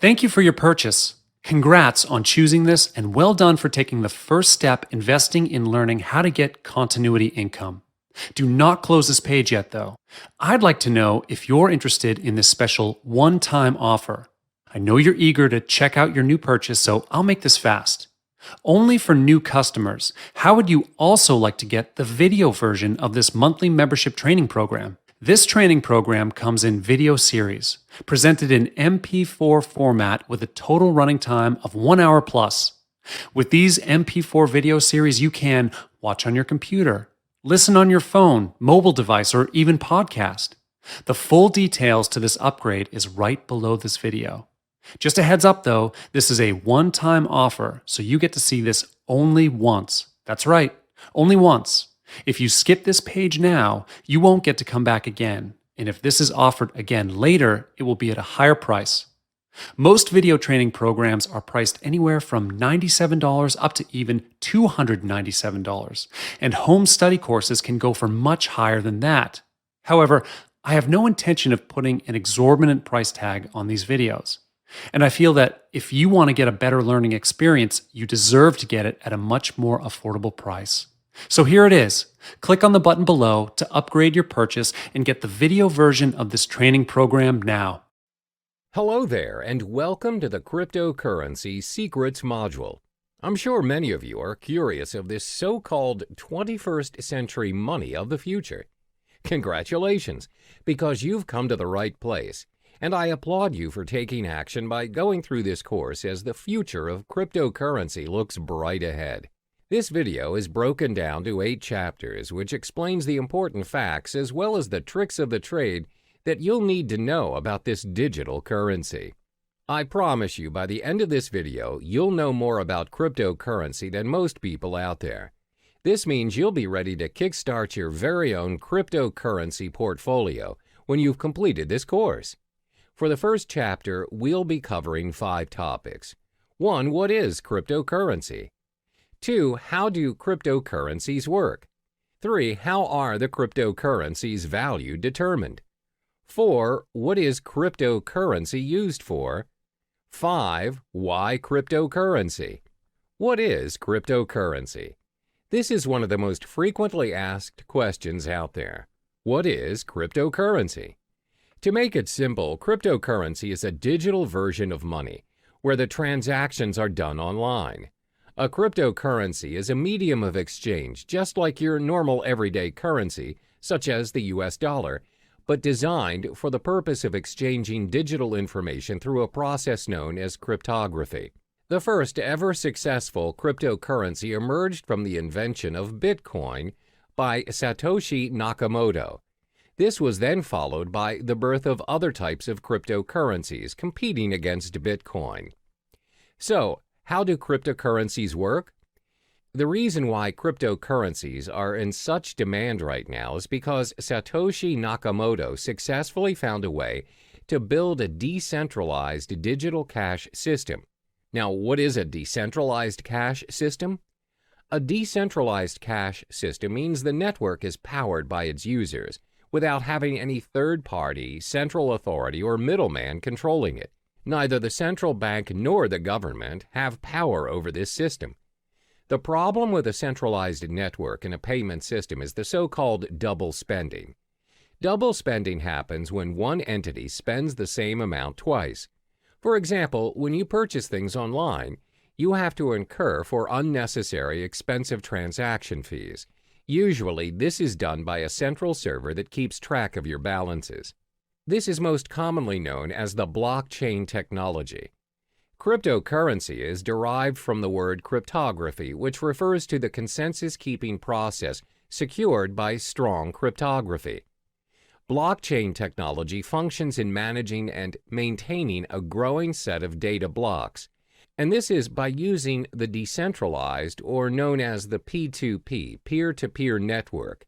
Thank you for your purchase. Congrats on choosing this and well done for taking the first step investing in learning how to get continuity income. Do not close this page yet though. I'd like to know if you're interested in this special one-time offer. I know you're eager to check out your new purchase, so I'll make this fast. Only for new customers, how would you also like to get the video version of this monthly membership training program? This training program comes in video series, presented in MP4 format with a total running time of 1 hour plus. With these MP4 video series, you can watch on your computer, listen on your phone, mobile device, or even podcast. The full details to this upgrade is right below this video. Just a heads up though, this is a one-time offer, so you get to see this only once. That's right, only once. If you skip this page now, you won't get to come back again. And if this is offered again later, it will be at a higher price. Most video training programs are priced anywhere from $97 up to even $297, and home study courses can go for much higher than that. However, I have no intention of putting an exorbitant price tag on these videos. And I feel that if you want to get a better learning experience, you deserve to get it at a much more affordable price. So here it is. Click on the button below to upgrade your purchase and get the video version of this training program now. Hello there, and welcome to the Cryptocurrency Secrets module. I'm sure many of you are curious of this so-called 21st century money of the future. Congratulations, because you've come to the right place, and I applaud you for taking action by going through this course as the future of cryptocurrency looks bright ahead. This video is broken down to 8 chapters, which explains the important facts as well as the tricks of the trade that you'll need to know about this digital currency. I promise you by the end of this video, you'll know more about cryptocurrency than most people out there. This means you'll be ready to kickstart your very own cryptocurrency portfolio when you've completed this course. For the first chapter, we'll be covering 5 topics. 1. What is cryptocurrency? 2. How do cryptocurrencies work? 3. How are the cryptocurrency's value determined? 4. What is cryptocurrency used for? 5. Why cryptocurrency? What is cryptocurrency? This is one of the most frequently asked questions out there. What is cryptocurrency? To make it simple, cryptocurrency is a digital version of money where the transactions are done online. A cryptocurrency is a medium of exchange, just like your normal everyday currency, such as the US dollar, but designed for the purpose of exchanging digital information through a process known as cryptography. The first ever successful cryptocurrency emerged from the invention of Bitcoin by Satoshi Nakamoto. This was then followed by the birth of other types of cryptocurrencies competing against Bitcoin. So, how do cryptocurrencies work? The reason why cryptocurrencies are in such demand right now is because Satoshi Nakamoto successfully found a way to build a decentralized digital cash system. Now, what is a decentralized cash system? A decentralized cash system means the network is powered by its users without having any third-party, central authority, or middleman controlling it. Neither the central bank nor the government have power over this system. The problem with a centralized network in a payment system is the so-called double spending. Double spending happens when one entity spends the same amount twice. For example, when you purchase things online, you have to incur for unnecessary expensive transaction fees. Usually, this is done by a central server that keeps track of your balances. This is most commonly known as the blockchain technology. Cryptocurrency is derived from the word cryptography, which refers to the consensus-keeping process secured by strong cryptography. Blockchain technology functions in managing and maintaining a growing set of data blocks, and this is by using the decentralized, or known as the P2P, peer-to-peer network.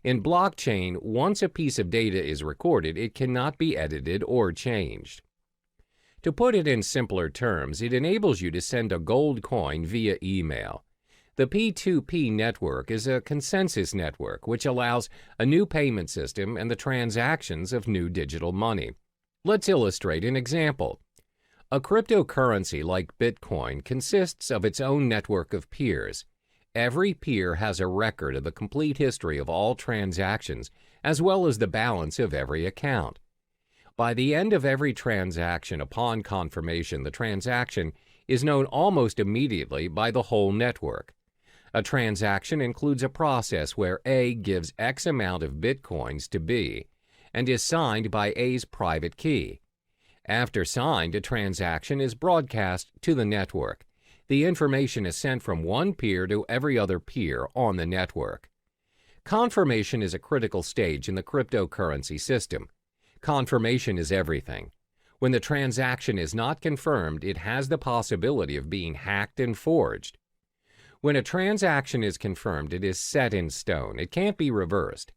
In blockchain, once a piece of data is recorded, it cannot be edited or changed. To put it in simpler terms, it enables you to send a gold coin via email. The P2P network is a consensus network which allows a new payment system and the transactions of new digital money. Let's illustrate an example. A cryptocurrency like Bitcoin consists of its own network of peers. Every peer has a record of the complete history of all transactions, as well as the balance of every account. By the end of every transaction, upon confirmation, the transaction is known almost immediately by the whole network. A transaction includes a process where A gives X amount of Bitcoins to B and is signed by A's private key. After signed, a transaction is broadcast to the network. The information is sent from one peer to every other peer on the network. Confirmation is a critical stage in the cryptocurrency system. Confirmation is everything. When the transaction is not confirmed, it has the possibility of being hacked and forged. When a transaction is confirmed, it is set in stone. It can't be reversed.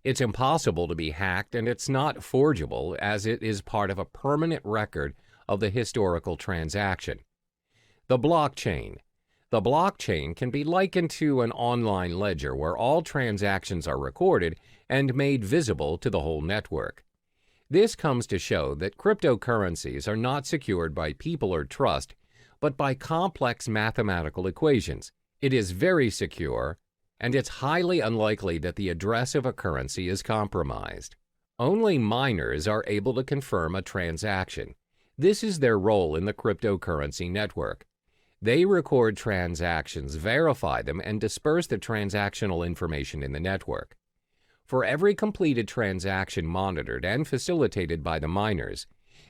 It's impossible to be hacked, and it's not forgeable, as it is part of a permanent record of the historical transaction. The blockchain. The blockchain can be likened to an online ledger where all transactions are recorded and made visible to the whole network. This comes to show that cryptocurrencies are not secured by people or trust, but by complex mathematical equations. It is very secure, and it's highly unlikely that the address of a currency is compromised. Only miners are able to confirm a transaction. This is their role in the cryptocurrency network. They record transactions, verify them, and disperse the transactional information in the network. For every completed transaction monitored and facilitated by the miners,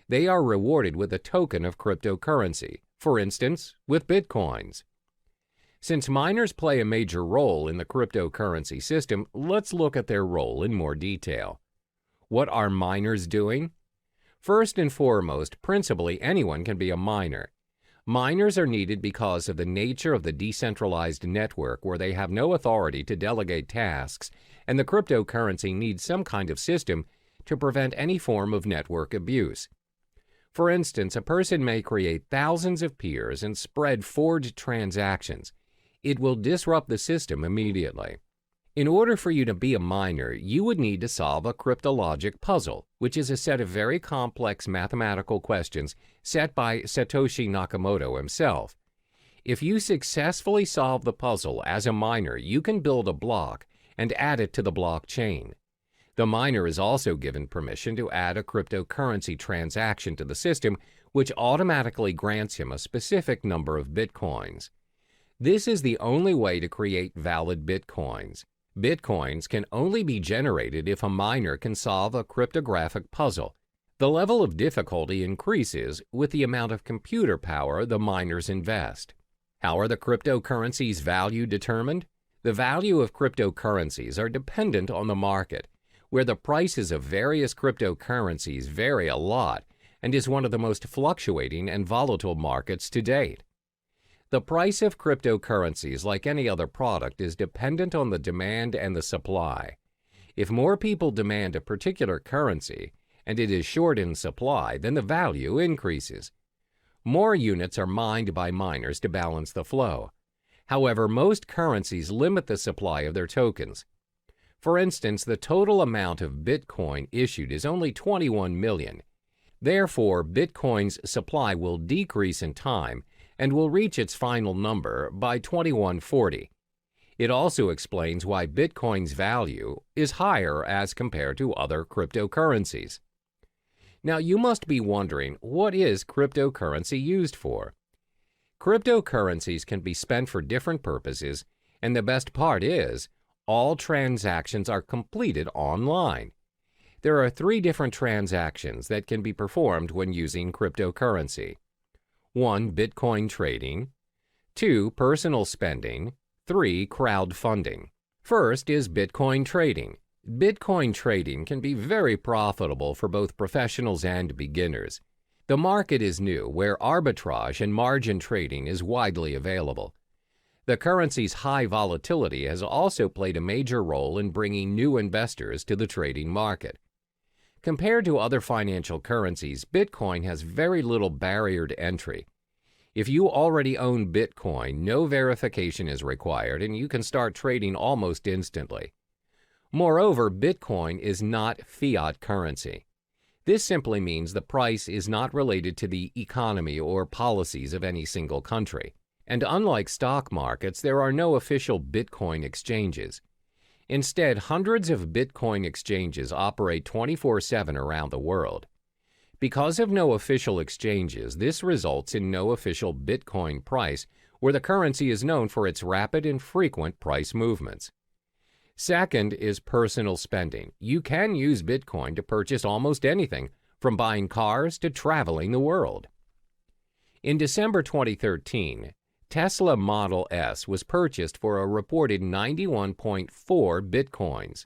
they are rewarded with a token of cryptocurrency, for instance, with Bitcoins. Since miners play a major role in the cryptocurrency system, let's look at their role in more detail. What are miners doing? First and foremost, principally anyone can be a miner. Miners are needed because of the nature of the decentralized network where they have no authority to delegate tasks, and the cryptocurrency needs some kind of system to prevent any form of network abuse. For instance, a person may create thousands of peers and spread forged transactions. It will disrupt the system immediately. In order for you to be a miner, you would need to solve a cryptologic puzzle, which is a set of very complex mathematical questions set by Satoshi Nakamoto himself. If you successfully solve the puzzle as a miner, you can build a block and add it to the blockchain. The miner is also given permission to add a cryptocurrency transaction to the system, which automatically grants him a specific number of Bitcoins. This is the only way to create valid Bitcoins. Bitcoins can only be generated if a miner can solve a cryptographic puzzle. The level of difficulty increases with the amount of computer power the miners invest. How are the cryptocurrencies' value determined? The value of cryptocurrencies are dependent on the market, where the prices of various cryptocurrencies vary a lot and is one of the most fluctuating and volatile markets to date. The price of cryptocurrencies, like any other product, is dependent on the demand and the supply. If more people demand a particular currency and it is short in supply, then the value increases. More units are mined by miners to balance the flow. However, most currencies limit the supply of their tokens. For instance, the total amount of Bitcoin issued is only 21 million. Therefore, Bitcoin's supply will decrease in time and will reach its final number by 2140. It also explains why Bitcoin's value is higher as compared to other cryptocurrencies. Now, you must be wondering, what is cryptocurrency used for? Cryptocurrencies can be spent for different purposes, and the best part is, all transactions are completed online. There are 3 different transactions that can be performed when using cryptocurrency. 1. Bitcoin trading. 2. Personal spending. 3. Crowdfunding. First is Bitcoin trading. Bitcoin trading can be very profitable for both professionals and beginners. The market is new, where arbitrage and margin trading is widely available. The currency's high volatility has also played a major role in bringing new investors to the trading market. Compared to other financial currencies, Bitcoin has very little barrier to entry. If you already own Bitcoin, no verification is required and you can start trading almost instantly. Moreover, Bitcoin is not fiat currency. This simply means the price is not related to the economy or policies of any single country. And unlike stock markets, there are no official Bitcoin exchanges. Instead, hundreds of Bitcoin exchanges operate 24/7 around the world. Because of no official exchanges, this results in no official Bitcoin price, where the currency is known for its rapid and frequent price movements. Second is personal spending. You can use Bitcoin to purchase almost anything, from buying cars to traveling the world. In December 2013, Tesla Model S was purchased for a reported 91.4 Bitcoins.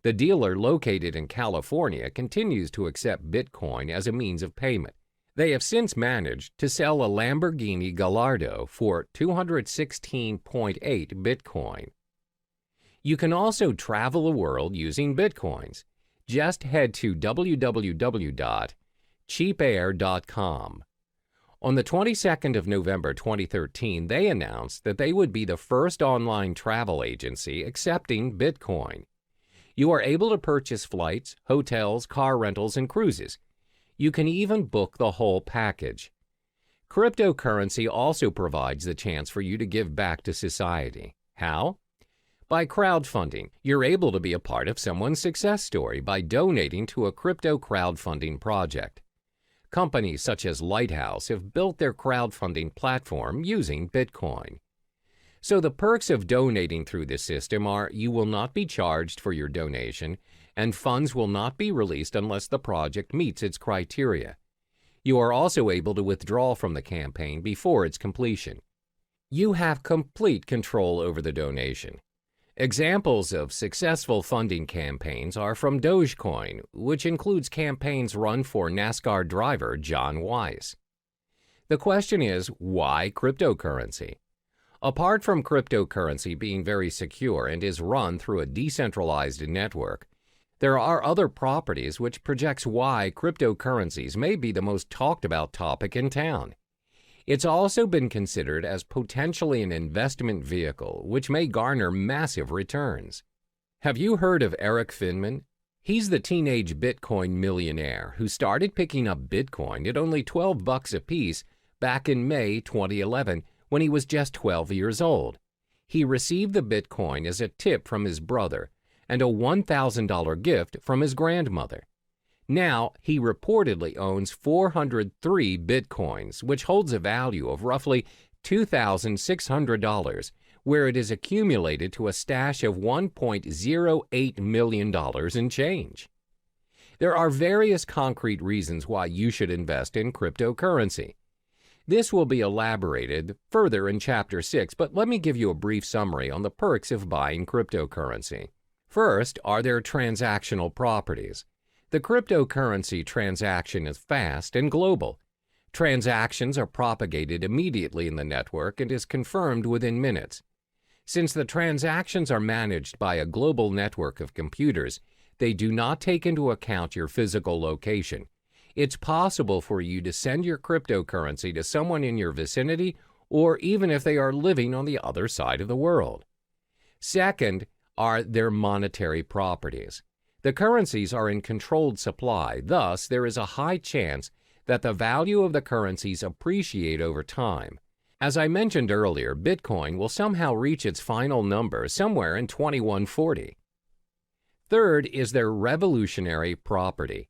The dealer, located in California, continues to accept Bitcoin as a means of payment. They have since managed to sell a Lamborghini Gallardo for 216.8 Bitcoin. You can also travel the world using Bitcoins. Just head to www.cheapair.com. On the 22nd of November 2013, they announced that they would be the first online travel agency accepting Bitcoin. You are able to purchase flights, hotels, car rentals, and cruises. You can even book the whole package. Cryptocurrency also provides the chance for you to give back to society. How? By crowdfunding. You're able to be a part of someone's success story by donating to a crypto crowdfunding project. Companies such as Lighthouse have built their crowdfunding platform using Bitcoin. So the perks of donating through this system are you will not be charged for your donation, and funds will not be released unless the project meets its criteria. You are also able to withdraw from the campaign before its completion. You have complete control over the donation. Examples of successful funding campaigns are from Dogecoin, which includes campaigns run for NASCAR driver John Weiss. The question is, why cryptocurrency? Apart from cryptocurrency being very secure and is run through a decentralized network, there are other properties which projects why cryptocurrencies may be the most talked about topic in town. It's also been considered as potentially an investment vehicle which may garner massive returns. Have you heard of Eric Finman? He's the teenage Bitcoin millionaire who started picking up Bitcoin at only $12 a piece back in May 2011 when he was just 12 years old. He received the Bitcoin as a tip from his brother and a $1,000 gift from his grandmother. Now, he reportedly owns 403 Bitcoins, which holds a value of roughly $2,600, where it is accumulated to a stash of $1.08 million in change. There are various concrete reasons why you should invest in cryptocurrency. This will be elaborated further in Chapter 6, but let me give you a brief summary on the perks of buying cryptocurrency. First are their transactional properties. The cryptocurrency transaction is fast and global. Transactions are propagated immediately in the network and is confirmed within minutes. Since the transactions are managed by a global network of computers, they do not take into account your physical location. It's possible for you to send your cryptocurrency to someone in your vicinity, or even if they are living on the other side of the world. Second are their monetary properties. The currencies are in controlled supply, thus there is a high chance that the value of the currencies appreciate over time. As I mentioned earlier, Bitcoin will somehow reach its final number somewhere in 2140. Third is their revolutionary property.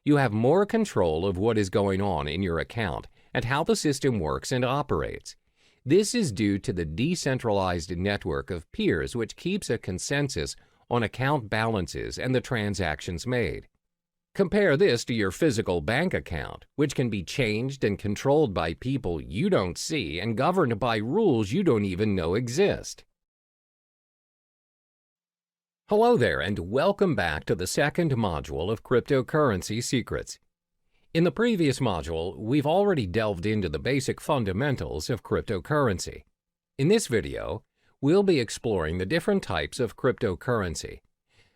You have more control of what is going on in your account and how the system works and operates. This is due to the decentralized network of peers which keeps a consensus on account balances and the transactions made. Compare this to your physical bank account, which can be changed and controlled by people you don't see and governed by rules you don't even know exist. Hello there, and welcome back to the second module of Cryptocurrency Secrets. In the previous module, we've already delved into the basic fundamentals of cryptocurrency. In this video, we'll be exploring the different types of cryptocurrency.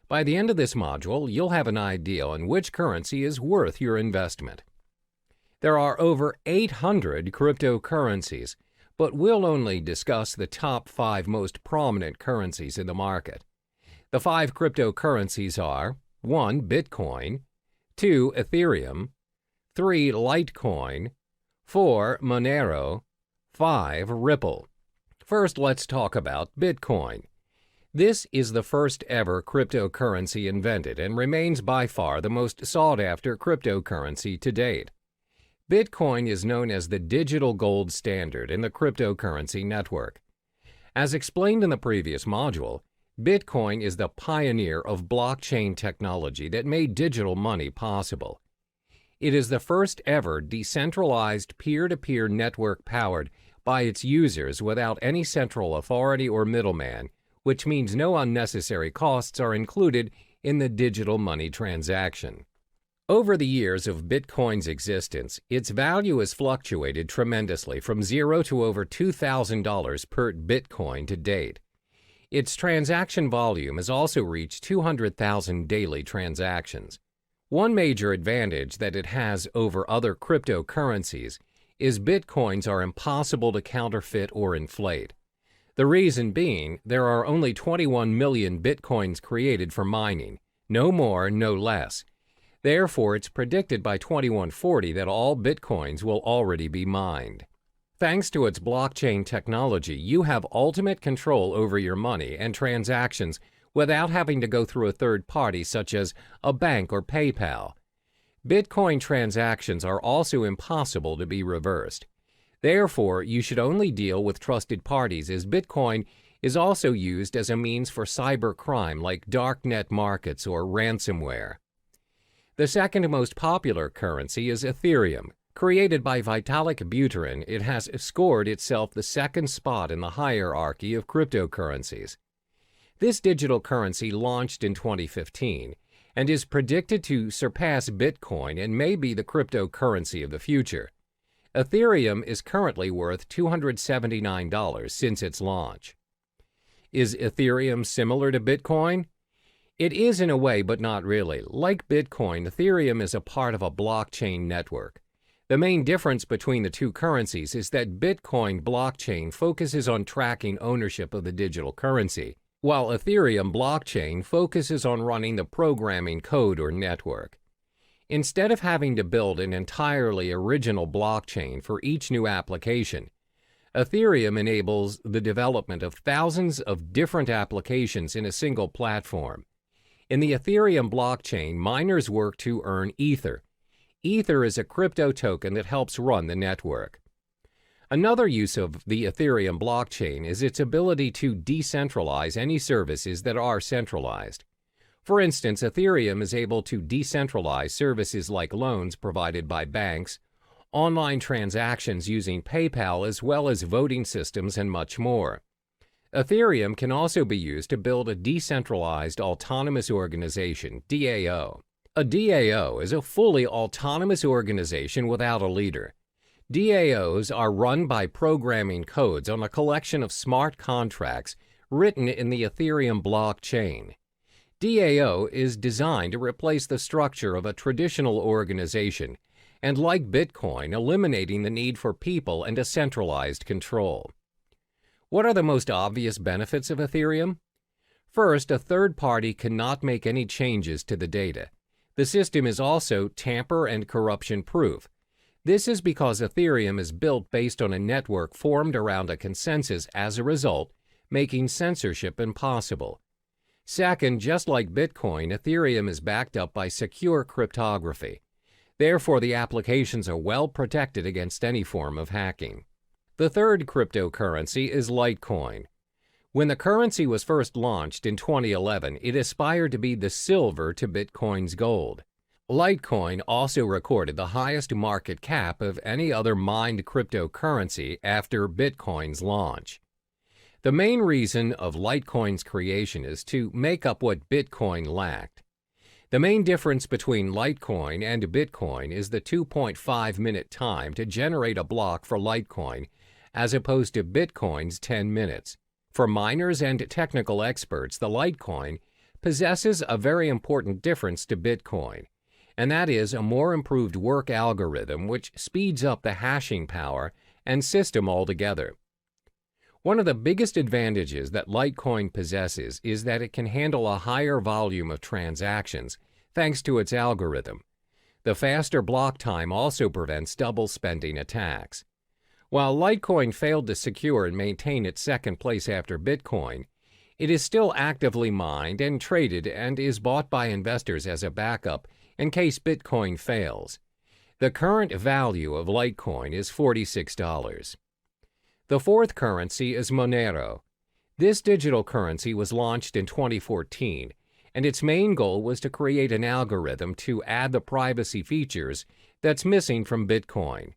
By the end of this module, you'll have an idea on which currency is worth your investment. There are over 800 cryptocurrencies, but we'll only discuss the top 5 most prominent currencies in the market. The 5 cryptocurrencies are 1. Bitcoin, 2. Ethereum, 3. Litecoin, 4. Monero, 5. Ripple. First, let's talk about Bitcoin. This is the first ever cryptocurrency invented and remains by far the most sought-after cryptocurrency to date. Bitcoin is known as the digital gold standard in the cryptocurrency network. As explained in the previous module, Bitcoin is the pioneer of blockchain technology that made digital money possible. It is the first ever decentralized peer-to-peer network powered by its users without any central authority or middleman, which means no unnecessary costs are included in the digital money transaction. Over the years of Bitcoin's existence, its value has fluctuated tremendously from $0 to over $2,000 per Bitcoin to date. Its transaction volume has also reached 200,000 daily transactions. One major advantage that it has over other cryptocurrencies is Bitcoins are impossible to counterfeit or inflate. The reason being, there are only 21 million Bitcoins created for mining, no more, no less. Therefore, it's predicted by 2140 that all Bitcoins will already be mined. Thanks to its blockchain technology, you have ultimate control over your money and transactions without having to go through a third party such as a bank or PayPal. Bitcoin transactions are also impossible to be reversed. Therefore, you should only deal with trusted parties, as Bitcoin is also used as a means for cybercrime like darknet markets or ransomware. The second most popular currency is Ethereum. Created by Vitalik Buterin, it has scored itself the second spot in the hierarchy of cryptocurrencies. This digital currency launched in 2015 and is predicted to surpass Bitcoin and may be the cryptocurrency of the future. Ethereum is currently worth $279 since its launch. Is Ethereum similar to Bitcoin? It is in a way, but not really. Like Bitcoin, Ethereum is a part of a blockchain network. The main difference between the two currencies is that Bitcoin blockchain focuses on tracking ownership of the digital currency, while Ethereum blockchain focuses on running the programming code or network. Instead of having to build an entirely original blockchain for each new application, Ethereum enables the development of thousands of different applications in a single platform. In the Ethereum blockchain, miners work to earn Ether. Ether is a crypto token that helps run the network. Another use of the Ethereum blockchain is its ability to decentralize any services that are centralized. For instance, Ethereum is able to decentralize services like loans provided by banks, online transactions using PayPal, as well as voting systems and much more. Ethereum can also be used to build a decentralized autonomous organization, DAO. A DAO is a fully autonomous organization without a leader. DAOs are run by programming codes on a collection of smart contracts written in the Ethereum blockchain. DAO is designed to replace the structure of a traditional organization and, like Bitcoin, eliminating the need for people and a centralized control. What are the most obvious benefits of Ethereum? First, a third party cannot make any changes to the data. The system is also tamper and corruption proof. This is because Ethereum is built based on a network formed around a consensus as a result, making censorship impossible. Second, just like Bitcoin, Ethereum is backed up by secure cryptography. Therefore, the applications are well protected against any form of hacking. The third cryptocurrency is Litecoin. When the currency was first launched in 2011, it aspired to be the silver to Bitcoin's gold. Litecoin also recorded the highest market cap of any other mined cryptocurrency after Bitcoin's launch. The main reason of Litecoin's creation is to make up what Bitcoin lacked. The main difference between Litecoin and Bitcoin is the 2.5-minute time to generate a block for Litecoin, as opposed to Bitcoin's 10 minutes. For miners and technical experts, the Litecoin possesses a very important difference to Bitcoin, and that is a more improved work algorithm which speeds up the hashing power and system altogether. One of the biggest advantages that Litecoin possesses is that it can handle a higher volume of transactions thanks to its algorithm. The faster block time also prevents double spending attacks. While Litecoin failed to secure and maintain its second place after Bitcoin, it is still actively mined and traded and is bought by investors as a backup in case Bitcoin fails. The current value of Litecoin is $46. The fourth currency is Monero. This digital currency was launched in 2014, and its main goal was to create an algorithm to add the privacy features that's missing from Bitcoin.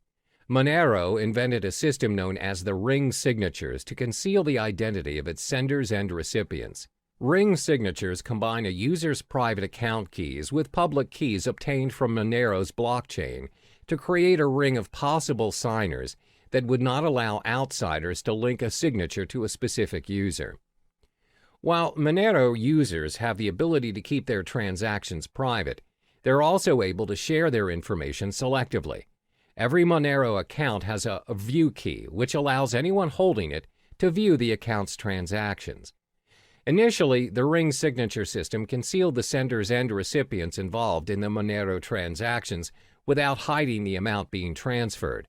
Monero invented a system known as the ring signatures to conceal the identity of its senders and recipients. Ring signatures combine a user's private account keys with public keys obtained from Monero's blockchain to create a ring of possible signers that would not allow outsiders to link a signature to a specific user. While Monero users have the ability to keep their transactions private, they're also able to share their information selectively. Every Monero account has a view key, which allows anyone holding it to view the account's transactions. Initially, the ring signature system concealed the senders and recipients involved in the Monero transactions without hiding the amount being transferred.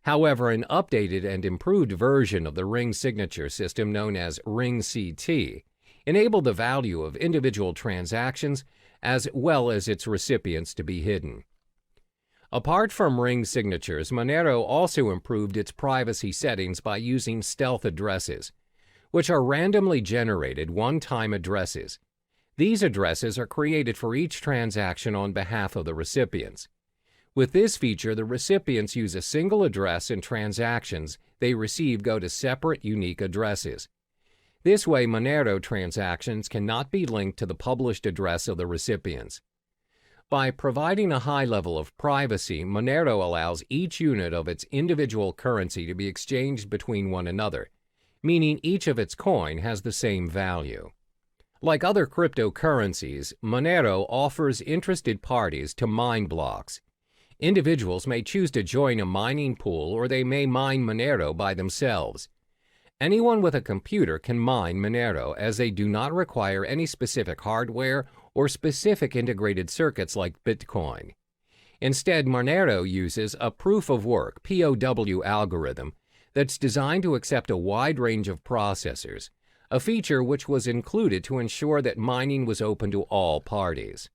However, an updated and improved version of the ring signature system known as Ring CT enabled the value of individual transactions as well as its recipients to be hidden. Apart from ring signatures, Monero also improved its privacy settings by using stealth addresses, which are randomly generated one-time addresses. These addresses are created for each transaction on behalf of the recipients. With this feature, the recipients use a single address and transactions they receive go to separate, unique addresses. This way, Monero transactions cannot be linked to the published address of the recipients. By providing a high level of privacy, Monero allows each unit of its individual currency to be exchanged between one another, meaning each of its coin has the same value. Like other cryptocurrencies, Monero offers interested parties to mine blocks. Individuals may choose to join a mining pool, or they may mine Monero by themselves. Anyone with a computer can mine Monero, as they do not require any specific hardware or specific integrated circuits like Bitcoin. Instead, Monero uses a proof-of-work (POW) algorithm that's designed to accept a wide range of processors, a feature which was included to ensure that mining was open to all parties.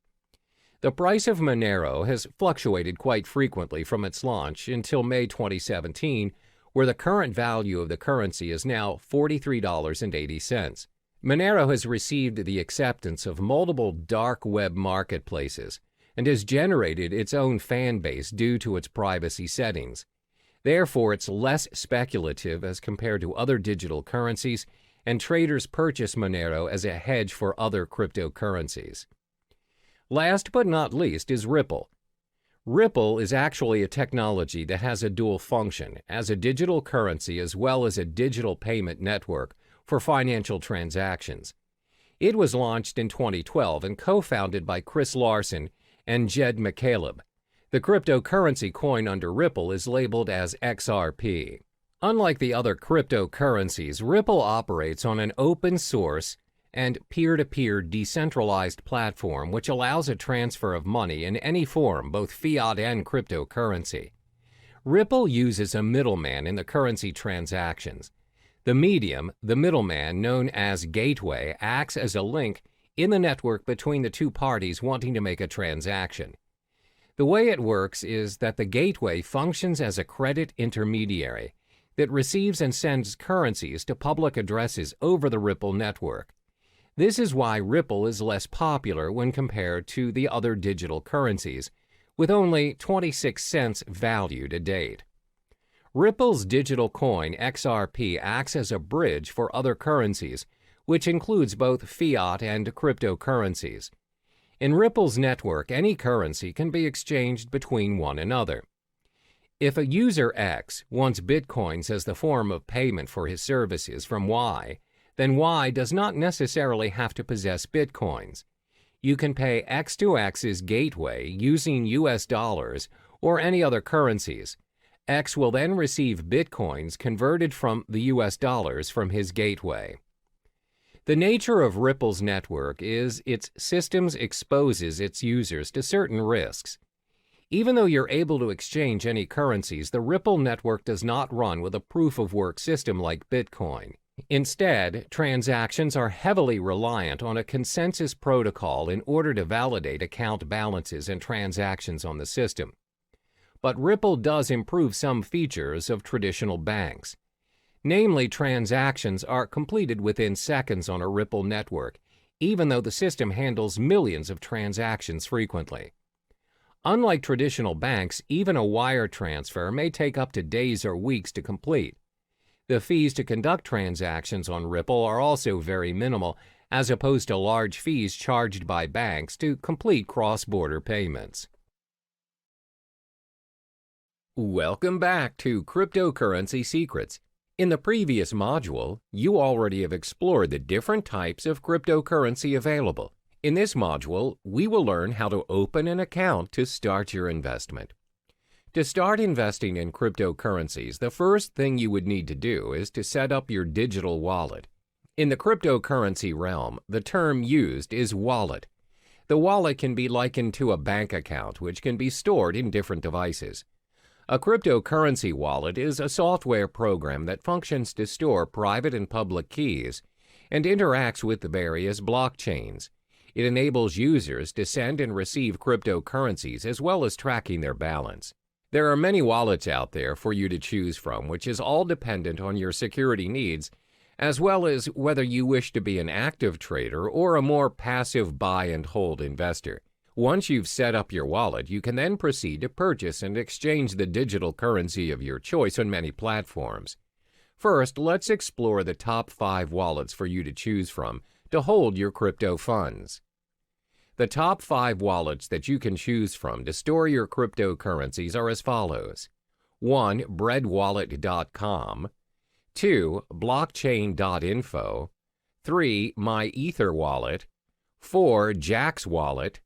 The price of Monero has fluctuated quite frequently from its launch until May 2017, where the current value of the currency is now $43.80. Monero has received the acceptance of multiple dark web marketplaces and has generated its own fan base due to its privacy settings. Therefore, it's less speculative as compared to other digital currencies, and traders purchase Monero as a hedge for other cryptocurrencies. Last but not least is Ripple. Ripple is actually a technology that has a dual function as a digital currency as well as a digital payment network for financial transactions. It was launched in 2012 and co-founded by Chris Larson and Jed McCaleb. The cryptocurrency coin under Ripple is labeled as XRP. Unlike the other cryptocurrencies, Ripple operates on an open source and peer-to-peer decentralized platform which allows a transfer of money in any form, both fiat and cryptocurrency. Ripple uses a middleman in the currency transactions. The medium, the middleman known as gateway, acts as a link in the network between the two parties wanting to make a transaction. The way it works is that the gateway functions as a credit intermediary that receives and sends currencies to public addresses over the Ripple network. This is why Ripple is less popular when compared to the other digital currencies, with only 26 cents value to date. Ripple's digital coin XRP acts as a bridge for other currencies, which includes both fiat and cryptocurrencies. In Ripple's network, any currency can be exchanged between one another. If a user X wants bitcoins as the form of payment for his services from Y, then Y does not necessarily have to possess bitcoins. You can pay X to X's gateway using US dollars or any other currencies. X will then receive bitcoins converted from the US dollars from his gateway. The nature of Ripple's network is its systems exposes its users to certain risks. Even though you're able to exchange any currencies, the Ripple network does not run with a proof-of-work system like Bitcoin. Instead, transactions are heavily reliant on a consensus protocol in order to validate account balances and transactions on the system. But Ripple does improve some features of traditional banks. Namely, transactions are completed within seconds on a Ripple network, even though the system handles millions of transactions frequently. Unlike traditional banks, even a wire transfer may take up to days or weeks to complete. The fees to conduct transactions on Ripple are also very minimal, as opposed to large fees charged by banks to complete cross-border payments. Welcome back to Cryptocurrency Secrets. In the previous module, you already have explored the different types of cryptocurrency available. In this module, we will learn how to open an account to start your investment. To start investing in cryptocurrencies, the first thing you would need to do is to set up your digital wallet. In the cryptocurrency realm, the term used is wallet. The wallet can be likened to a bank account, which can be stored in different devices. A cryptocurrency wallet is a software program that functions to store private and public keys and interacts with the various blockchains. It enables users to send and receive cryptocurrencies as well as tracking their balance. There are many wallets out there for you to choose from, which is all dependent on your security needs, as well as whether you wish to be an active trader or a more passive buy and hold investor. Once you've set up your wallet, you can then proceed to purchase and exchange the digital currency of your choice on many platforms. First, let's explore the top 5 wallets for you to choose from to hold your crypto funds. The top 5 wallets that you can choose from to store your cryptocurrencies are as follows. 1. breadwallet.com 2. blockchain.info 3. myetherwallet 4. Jaxx Wallet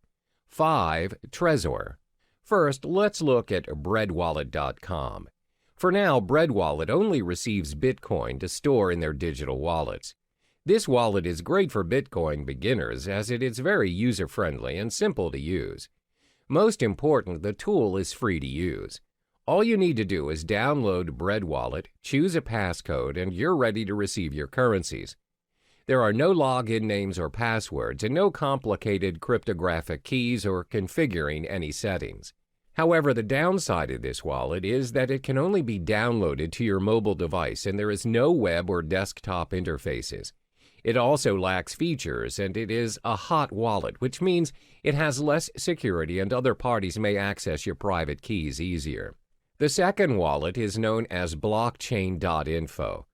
5. Trezor. First, let's look at breadwallet.com. For now, BreadWallet only receives Bitcoin to store in their digital wallets. This wallet is great for Bitcoin beginners as it is very user-friendly and simple to use. Most important, the tool is free to use. All you need to do is download BreadWallet, choose a passcode, and you're ready to receive your currencies. There are no login names or passwords and no complicated cryptographic keys or configuring any settings. However, the downside of this wallet is that it can only be downloaded to your mobile device and there is no web or desktop interfaces. It also lacks features and it is a hot wallet, which means it has less security and other parties may access your private keys easier. The second wallet is known as blockchain.info.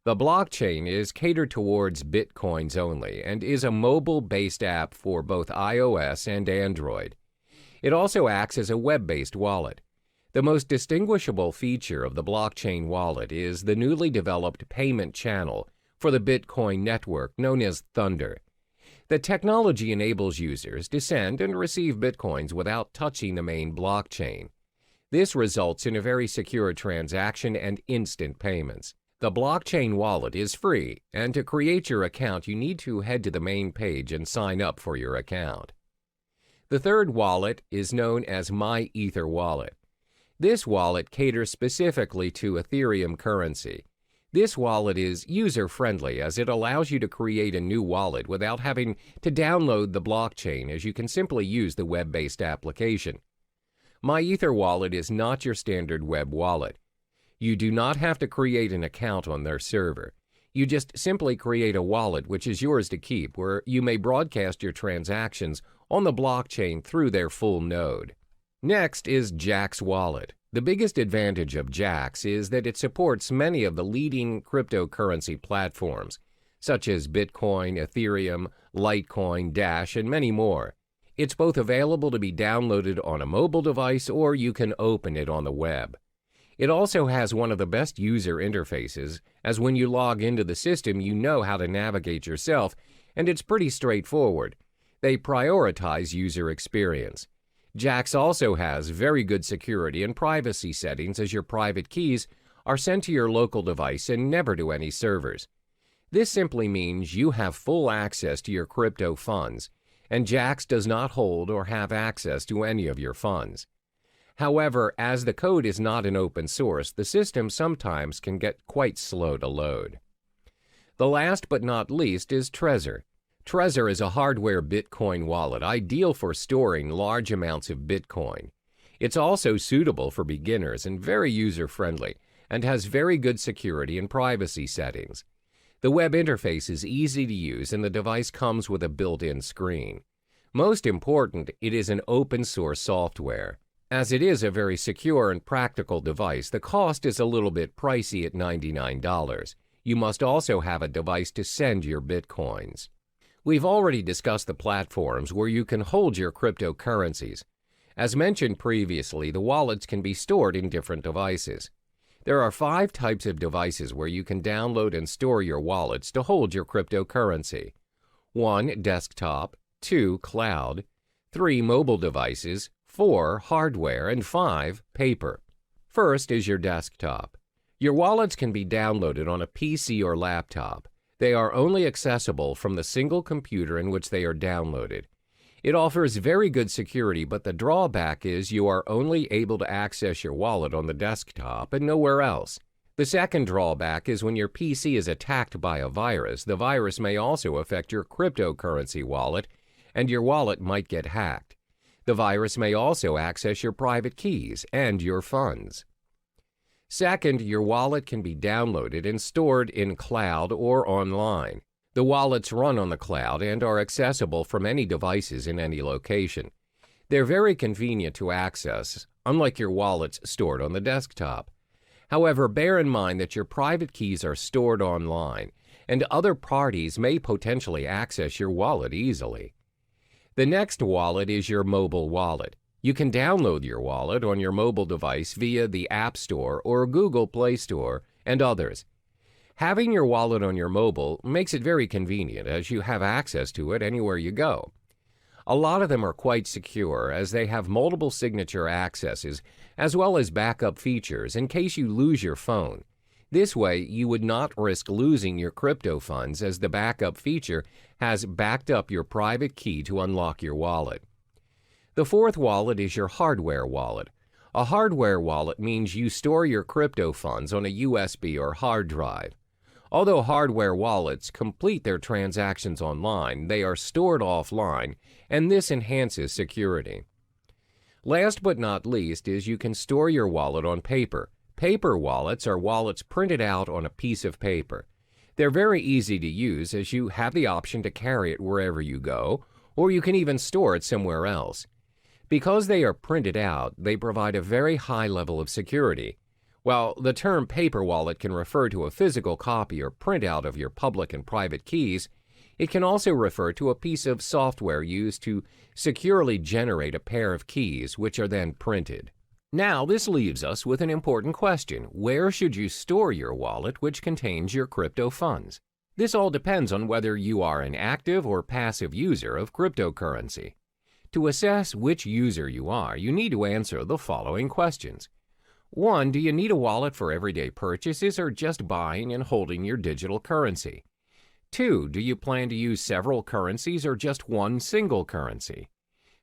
The blockchain is catered towards Bitcoins only and is a mobile-based app for both iOS and Android. It also acts as a web-based wallet. The most distinguishable feature of the blockchain wallet is the newly developed payment channel for the Bitcoin network known as Thunder. The technology enables users to send and receive Bitcoins without touching the main blockchain. This results in a very secure transaction and instant payments. The blockchain wallet is free, and to create your account, you need to head to the main page and sign up for your account. The third wallet is known as myetherwallet. This wallet caters specifically to Ethereum currency. This wallet is user-friendly as it allows you to create a new wallet without having to download the blockchain, as you can simply use the web-based application. MyEtherWallet is not your standard web wallet. You do not have to create an account on their server. You just simply create a wallet which is yours to keep, where you may broadcast your transactions on the blockchain through their full node. Next is Jaxx Wallet. The biggest advantage of Jaxx is that it supports many of the leading cryptocurrency platforms, such as Bitcoin, Ethereum, Litecoin, Dash, and many more. It's both available to be downloaded on a mobile device or you can open it on the web. It also has one of the best user interfaces, as when you log into the system you know how to navigate yourself, and it's pretty straightforward. They prioritize user experience. Jaxx also has very good security and privacy settings, as your private keys are sent to your local device and never to any servers. This simply means you have full access to your crypto funds, and Jaxx does not hold or have access to any of your funds. However, as the code is not an open source, the system sometimes can get quite slow to load. The last but not least is Trezor. Trezor is a hardware Bitcoin wallet ideal for storing large amounts of Bitcoin. It's also suitable for beginners and very user-friendly, and has very good security and privacy settings. The web interface is easy to use and the device comes with a built-in screen. Most important, it is an open-source software. As it is a very secure and practical device, the cost is a little bit pricey at $99. You must also have a device to send your Bitcoins. We've already discussed the platforms where you can hold your cryptocurrencies. As mentioned previously, the wallets can be stored in different devices. There are 5 types of devices where you can download and store your wallets to hold your cryptocurrency. 1. Desktop. 2. Cloud. 3. Mobile devices. 4. Hardware. And 5. Paper. First is your desktop. Your wallets can be downloaded on a PC or laptop. They are only accessible from the single computer in which they are downloaded. It offers very good security, but the drawback is you are only able to access your wallet on the desktop and nowhere else. The second drawback is when your PC is attacked by a virus, the virus may also affect your cryptocurrency wallet, and your wallet might get hacked. The virus may also access your private keys and your funds. Second, your wallet can be downloaded and stored in cloud or online. The wallets run on the cloud and are accessible from any devices in any location. They're very convenient to access, unlike your wallets stored on the desktop. However, bear in mind that your private keys are stored online, and other parties may potentially access your wallet easily. The next wallet is your mobile wallet. You can download your wallet on your mobile device via the App Store or Google Play Store and others. Having your wallet on your mobile makes it very convenient as you have access to it anywhere you go. A lot of them are quite secure as they have multiple signature accesses as well as backup features in case you lose your phone. This way, you would not risk losing your crypto funds as the backup feature has backed up your private key to unlock your wallet. The fourth wallet is your hardware wallet. A hardware wallet means you store your crypto funds on a USB or hard drive. Although hardware wallets complete their transactions online, they are stored offline, and this enhances security. Last but not least is you can store your wallet on paper. Paper wallets are wallets printed out on a piece of paper. They're very easy to use as you have the option to carry it wherever you go, or you can even store it somewhere else. Because they are printed out, they provide a very high level of security. While the term paper wallet can refer to a physical copy or printout of your public and private keys, it can also refer to a piece of software used to securely generate a pair of keys, which are then printed. Now, this leaves us with an important question. Where should you store your wallet which contains your crypto funds? This all depends on whether you are an active or passive user of cryptocurrency. To assess which user you are, you need to answer the following questions. 1. Do you need a wallet for everyday purchases or just buying and holding your digital currency? 2. Do you plan to use several currencies or just one single currency?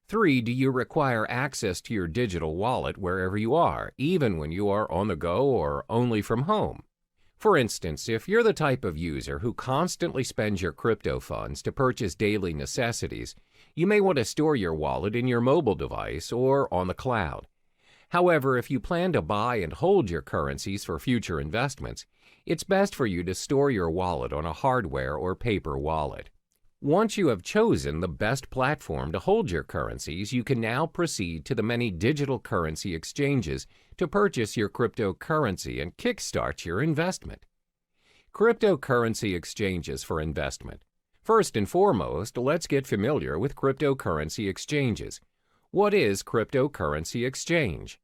3. Do you require access to your digital wallet wherever you are, even when you are on the go or only from home? For instance, if you're the type of user who constantly spends your crypto funds to purchase daily necessities, you may want to store your wallet in your mobile device or on the cloud. However, if you plan to buy and hold your currencies for future investments, it's best for you to store your wallet on a hardware or paper wallet. Once you have chosen the best platform to hold your currencies, you can now proceed to the many digital currency exchanges to purchase your cryptocurrency and kickstart your investment. Cryptocurrency exchanges for investment. First and foremost, let's get familiar with cryptocurrency exchanges. What is cryptocurrency exchange?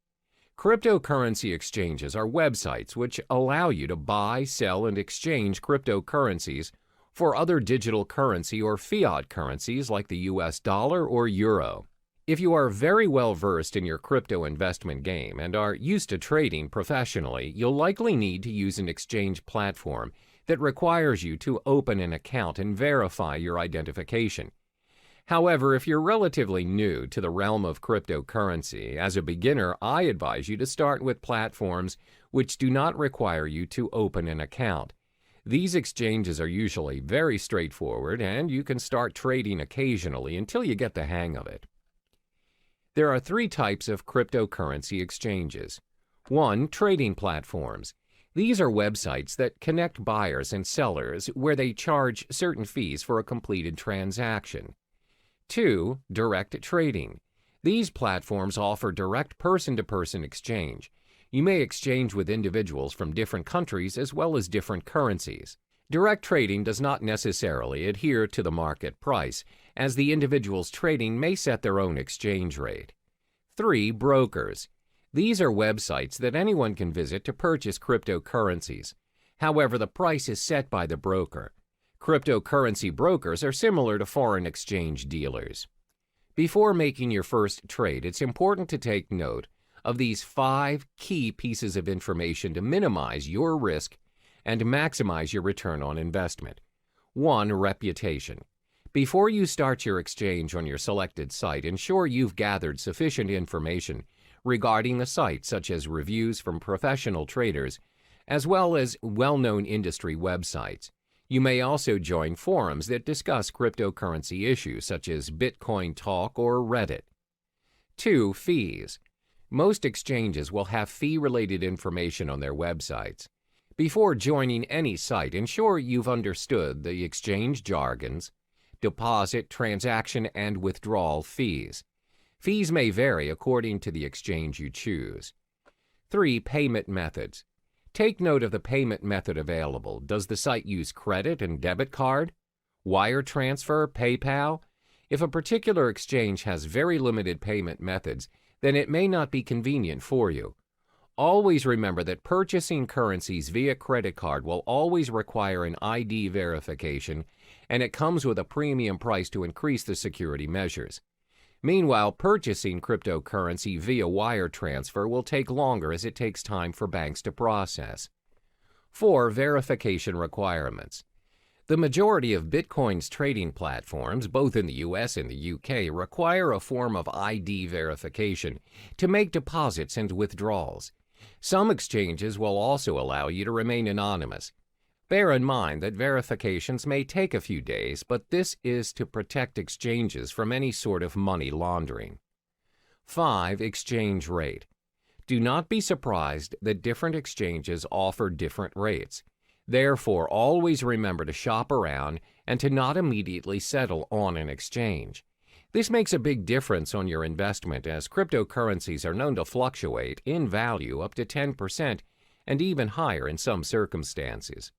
Cryptocurrency exchanges are websites which allow you to buy, sell, and exchange cryptocurrencies for other digital currency or fiat currencies like the US dollar or euro. If you are very well versed in your crypto investment game and are used to trading professionally, you'll likely need to use an exchange platform that requires you to open an account and verify your identification. However, if you're relatively new to the realm of cryptocurrency, as a beginner, I advise you to start with platforms which do not require you to open an account. These exchanges are usually very straightforward, and you can start trading occasionally until you get the hang of it. There are three types of cryptocurrency exchanges. 1. Trading platforms. These are websites that connect buyers and sellers where they charge certain fees for a completed transaction. 2. Direct trading. These platforms offer direct person-to-person exchange. You may exchange with individuals from different countries as well as different currencies. Direct trading does not necessarily adhere to the market price, as the individuals trading may set their own exchange rate. 3. Brokers. These are websites that anyone can visit to purchase cryptocurrencies. However, the price is set by the broker. Cryptocurrency brokers are similar to foreign exchange dealers. Before making your first trade, it's important to take note of these 5 key pieces of information to minimize your risk and maximize your return on investment. 1. Reputation. Before you start your exchange on your selected site, ensure you've gathered sufficient information regarding the site, such as reviews from professional traders, as well as well-known industry websites. You may also join forums that discuss cryptocurrency issues, such as Bitcoin Talk or Reddit. 2. Fees. Most exchanges will have fee-related information on their websites. Before joining any site, ensure you've understood the exchange jargons, deposit, transaction, and withdrawal fees. Fees may vary according to the exchange you choose. 3. Payment methods. Take note of the payment method available. Does the site use credit and debit card, wire transfer, PayPal? If a particular exchange has very limited payment methods, then it may not be convenient for you. Always remember that purchasing currencies via credit card will always require an ID verification, and it comes with a premium price to increase the security measures. Meanwhile, purchasing cryptocurrency via wire transfer will take longer as it takes time for banks to process. 4. Verification requirements. The majority of Bitcoin's trading platforms, both in the US and the UK, require a form of ID verification to make deposits and withdrawals. Some exchanges will also allow you to remain anonymous. Bear in mind that verifications may take a few days, but this is to protect exchanges from any sort of money laundering. 5. Exchange rate. Do not be surprised that different exchanges offer different rates. Therefore, always remember to shop around and to not immediately settle on an exchange. This makes a big difference on your investment, as cryptocurrencies are known to fluctuate in value up to 10% and even higher in some circumstances.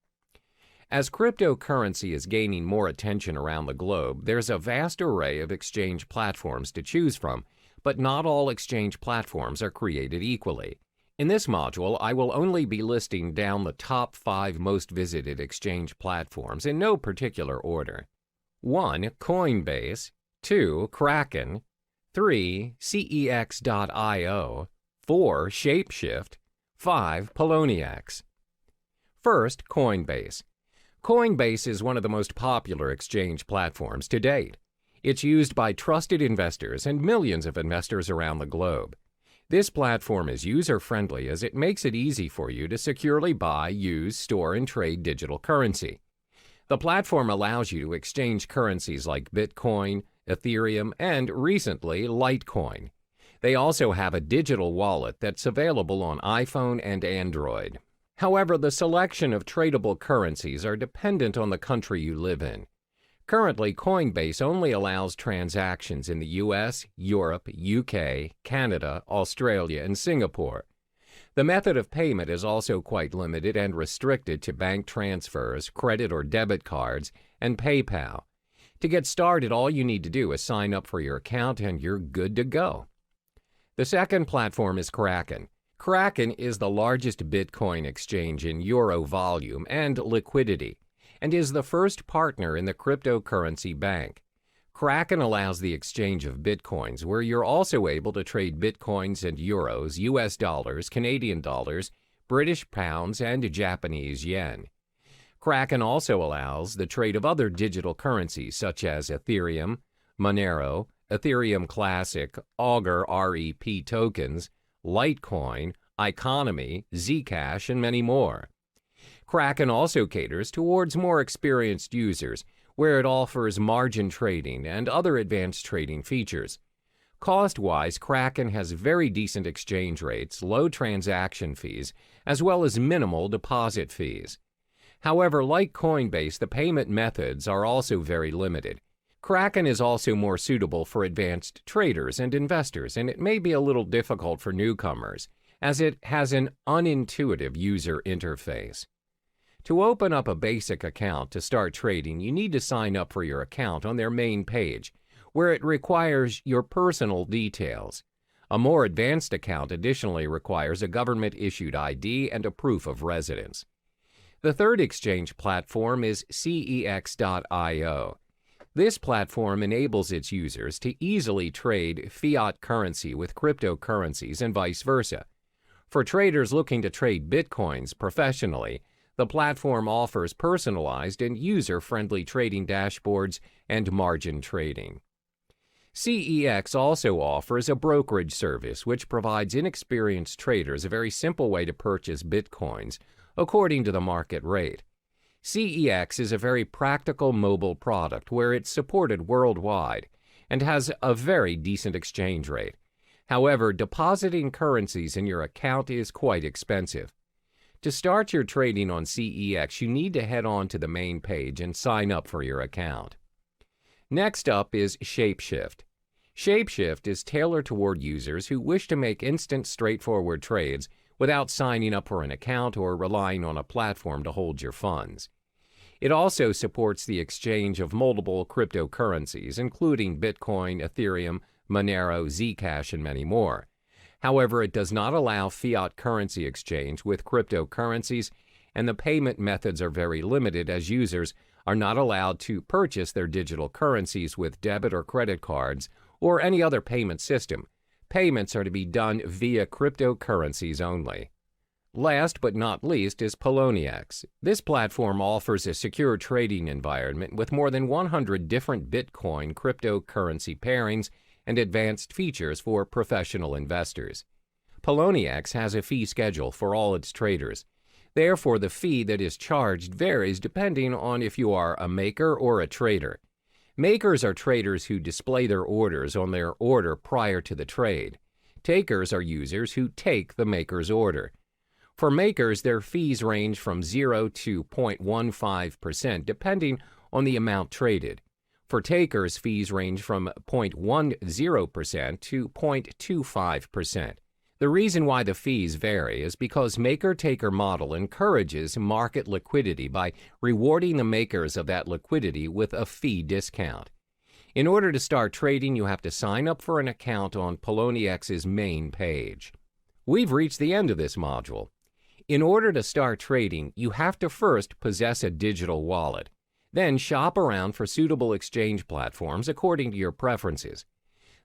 As cryptocurrency is gaining more attention around the globe, there's a vast array of exchange platforms to choose from, but not all exchange platforms are created equally. In this module, I will only be listing down the top 5 most visited exchange platforms in no particular order. 1. Coinbase. 2. Kraken. 3. CEX.io. 4. Shapeshift. 5. Poloniex. First, Coinbase. Coinbase is one of the most popular exchange platforms to date. It's used by trusted investors and millions of investors around the globe. This platform is user-friendly as it makes it easy for you to securely buy, use, store, and trade digital currency. The platform allows you to exchange currencies like Bitcoin, Ethereum, and recently, Litecoin. They also have a digital wallet that's available on iPhone and Android. However, the selection of tradable currencies are dependent on the country you live in. Currently, Coinbase only allows transactions in the US, Europe, UK, Canada, Australia, and Singapore. The method of payment is also quite limited and restricted to bank transfers, credit or debit cards, and PayPal. To get started, all you need to do is sign up for your account and you're good to go. The second platform is Kraken. Kraken is the largest Bitcoin exchange in euro volume and liquidity, and is the first partner in the cryptocurrency bank. Kraken allows the exchange of bitcoins, where you're also able to trade bitcoins and euros, US dollars, Canadian dollars, British pounds, and Japanese yen. Kraken also allows the trade of other digital currencies such as Ethereum, Monero, Ethereum Classic, Augur REP tokens, Litecoin, Economy, Zcash, and many more. Kraken also caters towards more experienced users, where it offers margin trading and other advanced trading features. Cost-wise, Kraken has very decent exchange rates, low transaction fees, as well as minimal deposit fees. However, like Coinbase, the payment methods are also very limited. Kraken is also more suitable for advanced traders and investors, and it may be a little difficult for newcomers, as it has an unintuitive user interface. To open up a basic account to start trading, you need to sign up for your account on their main page, where it requires your personal details. A more advanced account additionally requires a government-issued ID and a proof of residence. The third exchange platform is cex.io. This platform enables its users to easily trade fiat currency with cryptocurrencies and vice versa. For traders looking to trade bitcoins professionally, the platform offers personalized and user-friendly trading dashboards and margin trading. CEX also offers a brokerage service which provides inexperienced traders a very simple way to purchase bitcoins according to the market rate. CEX is a very practical mobile product where it's supported worldwide and has a very decent exchange rate. However, depositing currencies in your account is quite expensive. To start your trading on CEX, you need to head on to the main page and sign up for your account. Next up is Shapeshift. Shapeshift is tailored toward users who wish to make instant, straightforward trades without signing up for an account or relying on a platform to hold your funds. It also supports the exchange of multiple cryptocurrencies, including Bitcoin, Ethereum, Monero, Zcash, and many more. However, it does not allow fiat currency exchange with cryptocurrencies, and the payment methods are very limited as users are not allowed to purchase their digital currencies with debit or credit cards or any other payment system. Payments are to be done via cryptocurrencies only. Last but not least is Poloniex. This platform offers a secure trading environment with more than 100 different Bitcoin cryptocurrency pairings and advanced features for professional investors. Poloniex has a fee schedule for all its traders. Therefore, the fee that is charged varies depending on if you are a maker or a trader. Makers are traders who display their orders on their order prior to the trade. Takers are users who take the maker's order. For makers, their fees range from 0 to 0.15% depending on the amount traded. For takers, fees range from 0.10% to 0.25%. The reason why the fees vary is because maker-taker model encourages market liquidity by rewarding the makers of that liquidity with a fee discount. In order to start trading, you have to sign up for an account on PolonieX's main page. We've reached the end of this module. In order to start trading, you have to first possess a digital wallet. Then shop around for suitable exchange platforms according to your preferences.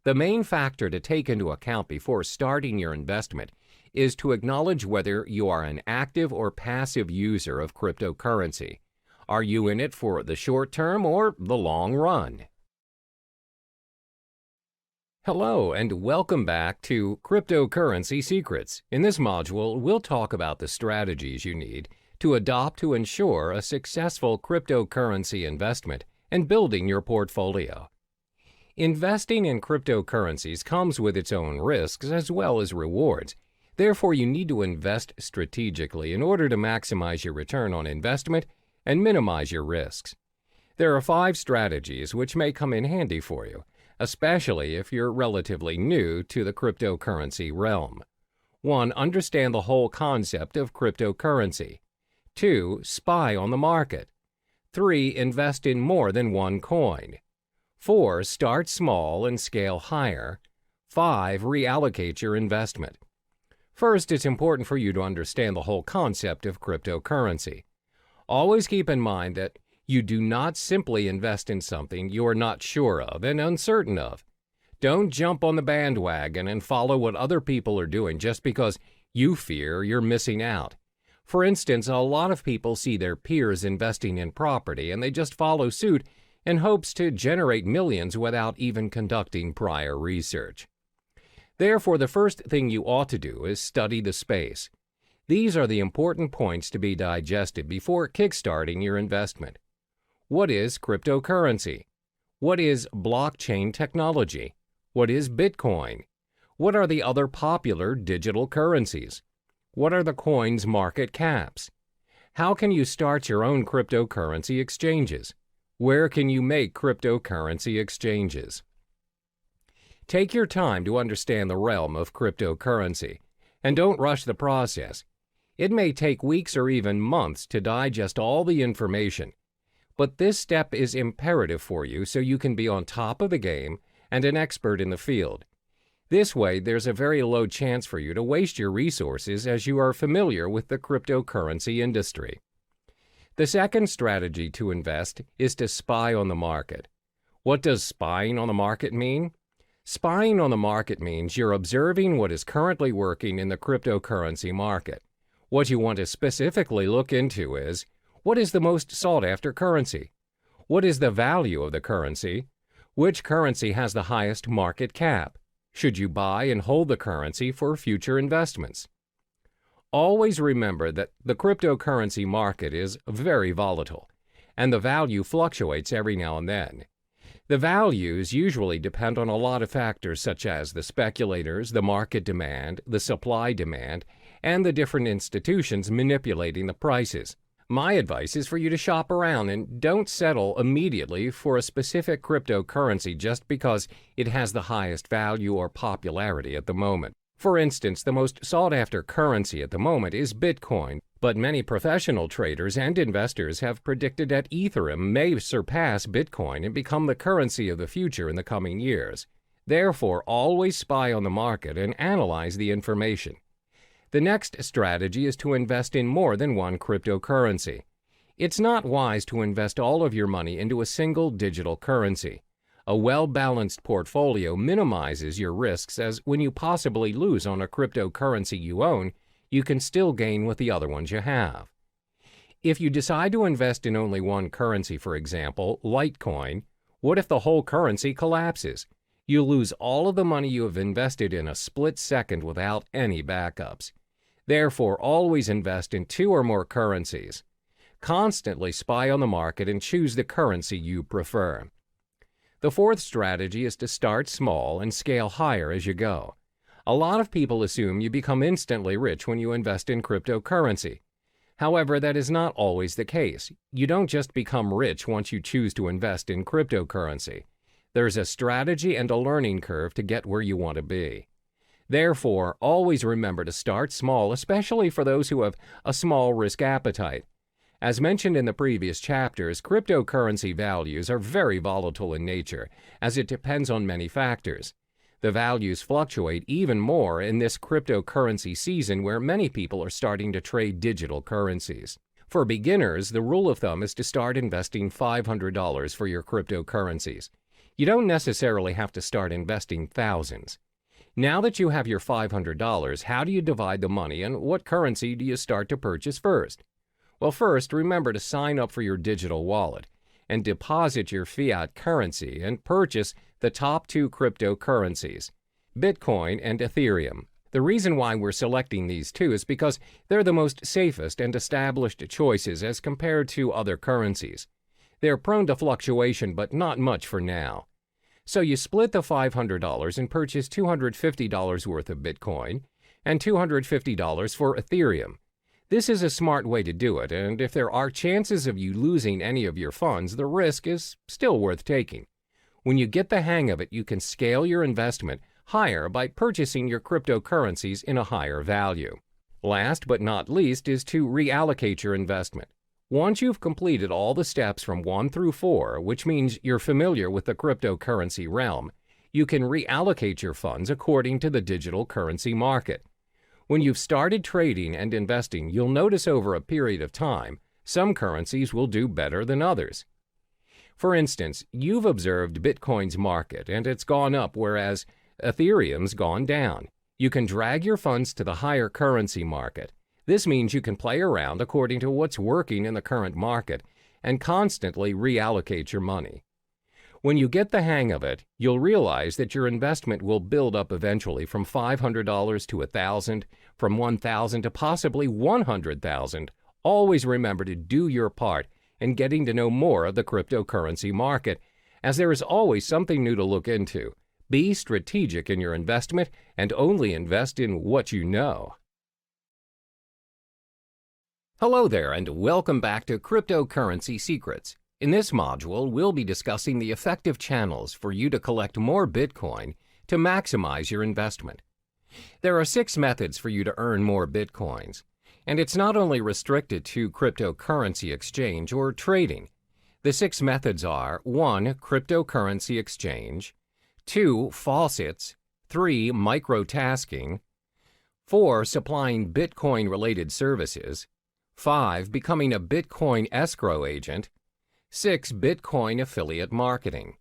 The main factor to take into account before starting your investment is to acknowledge whether you are an active or passive user of cryptocurrency. Are you in it for the short term or the long run? Hello and welcome back to Cryptocurrency Secrets. In this module, we'll talk about the strategies you need to adopt to ensure a successful cryptocurrency investment and building your portfolio. Investing in cryptocurrencies comes with its own risks as well as rewards. Therefore, you need to invest strategically in order to maximize your return on investment and minimize your risks. There are 5 strategies which may come in handy for you, especially if you're relatively new to the cryptocurrency realm. 1. Understand the whole concept of cryptocurrency. 2. Spy on the market. 3. Invest in more than one coin. 4. Start small and scale higher. 5. Reallocate your investment. First, it's important for you to understand the whole concept of cryptocurrency. Always keep in mind that you do not simply invest in something you are not sure of and uncertain of. Don't jump on the bandwagon and follow what other people are doing just because you fear you're missing out. For instance, a lot of people see their peers investing in property and they just follow suit and hopes to generate millions without even conducting prior research. Therefore, the first thing you ought to do is study the space. These are the important points to be digested before kickstarting your investment. What is cryptocurrency? What is blockchain technology? What is Bitcoin? What are the other popular digital currencies? What are the coins' market caps? How can you start your own cryptocurrency exchanges? Where can you make cryptocurrency exchanges? Take your time to understand the realm of cryptocurrency, and don't rush the process. It may take weeks or even months to digest all the information, but this step is imperative for you so you can be on top of the game and an expert in the field. This way, there's a very low chance for you to waste your resources as you are familiar with the cryptocurrency industry. The second strategy to invest is to spy on the market. What does spying on the market mean? Spying on the market means you're observing what is currently working in the cryptocurrency market. What you want to specifically look into is, what is the most sought-after currency? What is the value of the currency? Which currency has the highest market cap? Should you buy and hold the currency for future investments? Always remember that the cryptocurrency market is very volatile, and the value fluctuates every now and then. The values usually depend on a lot of factors such as the speculators, the market demand, the supply demand, and the different institutions manipulating the prices. My advice is for you to shop around and don't settle immediately for a specific cryptocurrency just because it has the highest value or popularity at the moment. For instance, the most sought-after currency at the moment is Bitcoin, but many professional traders and investors have predicted that Ethereum may surpass Bitcoin and become the currency of the future in the coming years. Therefore, always spy on the market and analyze the information. The next strategy is to invest in more than one cryptocurrency. It's not wise to invest all of your money into a single digital currency. A well-balanced portfolio minimizes your risks, as when you possibly lose on a cryptocurrency you own, you can still gain with the other ones you have. If you decide to invest in only one currency, for example, Litecoin, what if the whole currency collapses? You lose all of the money you have invested in a split second without any backups. Therefore, always invest in two or more currencies. Constantly spy on the market and choose the currency you prefer. The fourth strategy is to start small and scale higher as you go. A lot of people assume you become instantly rich when you invest in cryptocurrency. However, that is not always the case. You don't just become rich once you choose to invest in cryptocurrency. There's a strategy and a learning curve to get where you want to be. Therefore, always remember to start small, especially for those who have a small risk appetite. As mentioned in the previous chapters, cryptocurrency values are very volatile in nature, as it depends on many factors. The values fluctuate even more in this cryptocurrency season where many people are starting to trade digital currencies. For beginners, the rule of thumb is to start investing $500 for your cryptocurrencies. You don't necessarily have to start investing thousands. Now that you have your $500, how do you divide the money and what currency do you start to purchase first? Well, first, remember to sign up for your digital wallet and deposit your fiat currency and purchase the top two cryptocurrencies, Bitcoin and Ethereum. The reason why we're selecting these two is because they're the most safest and established choices as compared to other currencies. They're prone to fluctuation, but not much for now. So you split the $500 and purchase $250 worth of Bitcoin and $250 for Ethereum. This is a smart way to do it, and if there are chances of you losing any of your funds, the risk is still worth taking. When you get the hang of it, you can scale your investment higher by purchasing your cryptocurrencies in a higher value. Last but not least is to reallocate your investment. Once you've completed all the steps from 1 through 4, which means you're familiar with the cryptocurrency realm, you can reallocate your funds according to the digital currency market. When you've started trading and investing, you'll notice over a period of time, some currencies will do better than others. For instance, you've observed Bitcoin's market and it's gone up, whereas Ethereum's gone down. You can drag your funds to the higher currency market. This means you can play around according to what's working in the current market and constantly reallocate your money. When you get the hang of it, you'll realize that your investment will build up eventually from $500 to $1,000, from $1,000 to possibly $100,000. Always remember to do your part in getting to know more of the cryptocurrency market, as there is always something new to look into. Be strategic in your investment and only invest in what you know. Hello there, and welcome back to Cryptocurrency Secrets. In this module, we'll be discussing the effective channels for you to collect more Bitcoin to maximize your investment. There are 6 methods for you to earn more Bitcoins, and it's not only restricted to cryptocurrency exchange or trading. The 6 methods are 1. Cryptocurrency exchange, 2. Faucets, 3. Microtasking, 4. Supplying Bitcoin-related services, 5. Becoming a Bitcoin escrow agent, 6. Bitcoin affiliate marketing.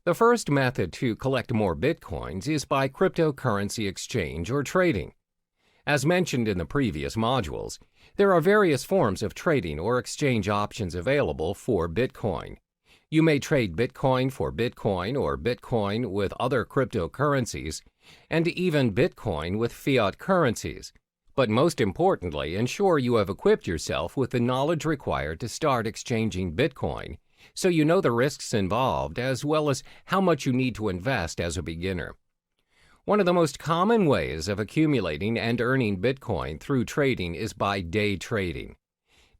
The first method to collect more Bitcoins is by cryptocurrency exchange or trading. As mentioned in the previous modules, there are various forms of trading or exchange options available for Bitcoin. You may trade Bitcoin for Bitcoin or Bitcoin with other cryptocurrencies, and even Bitcoin with fiat currencies. But most importantly, ensure you have equipped yourself with the knowledge required to start exchanging Bitcoin, so you know the risks involved as well as how much you need to invest as a beginner. One of the most common ways of accumulating and earning Bitcoin through trading is by day trading.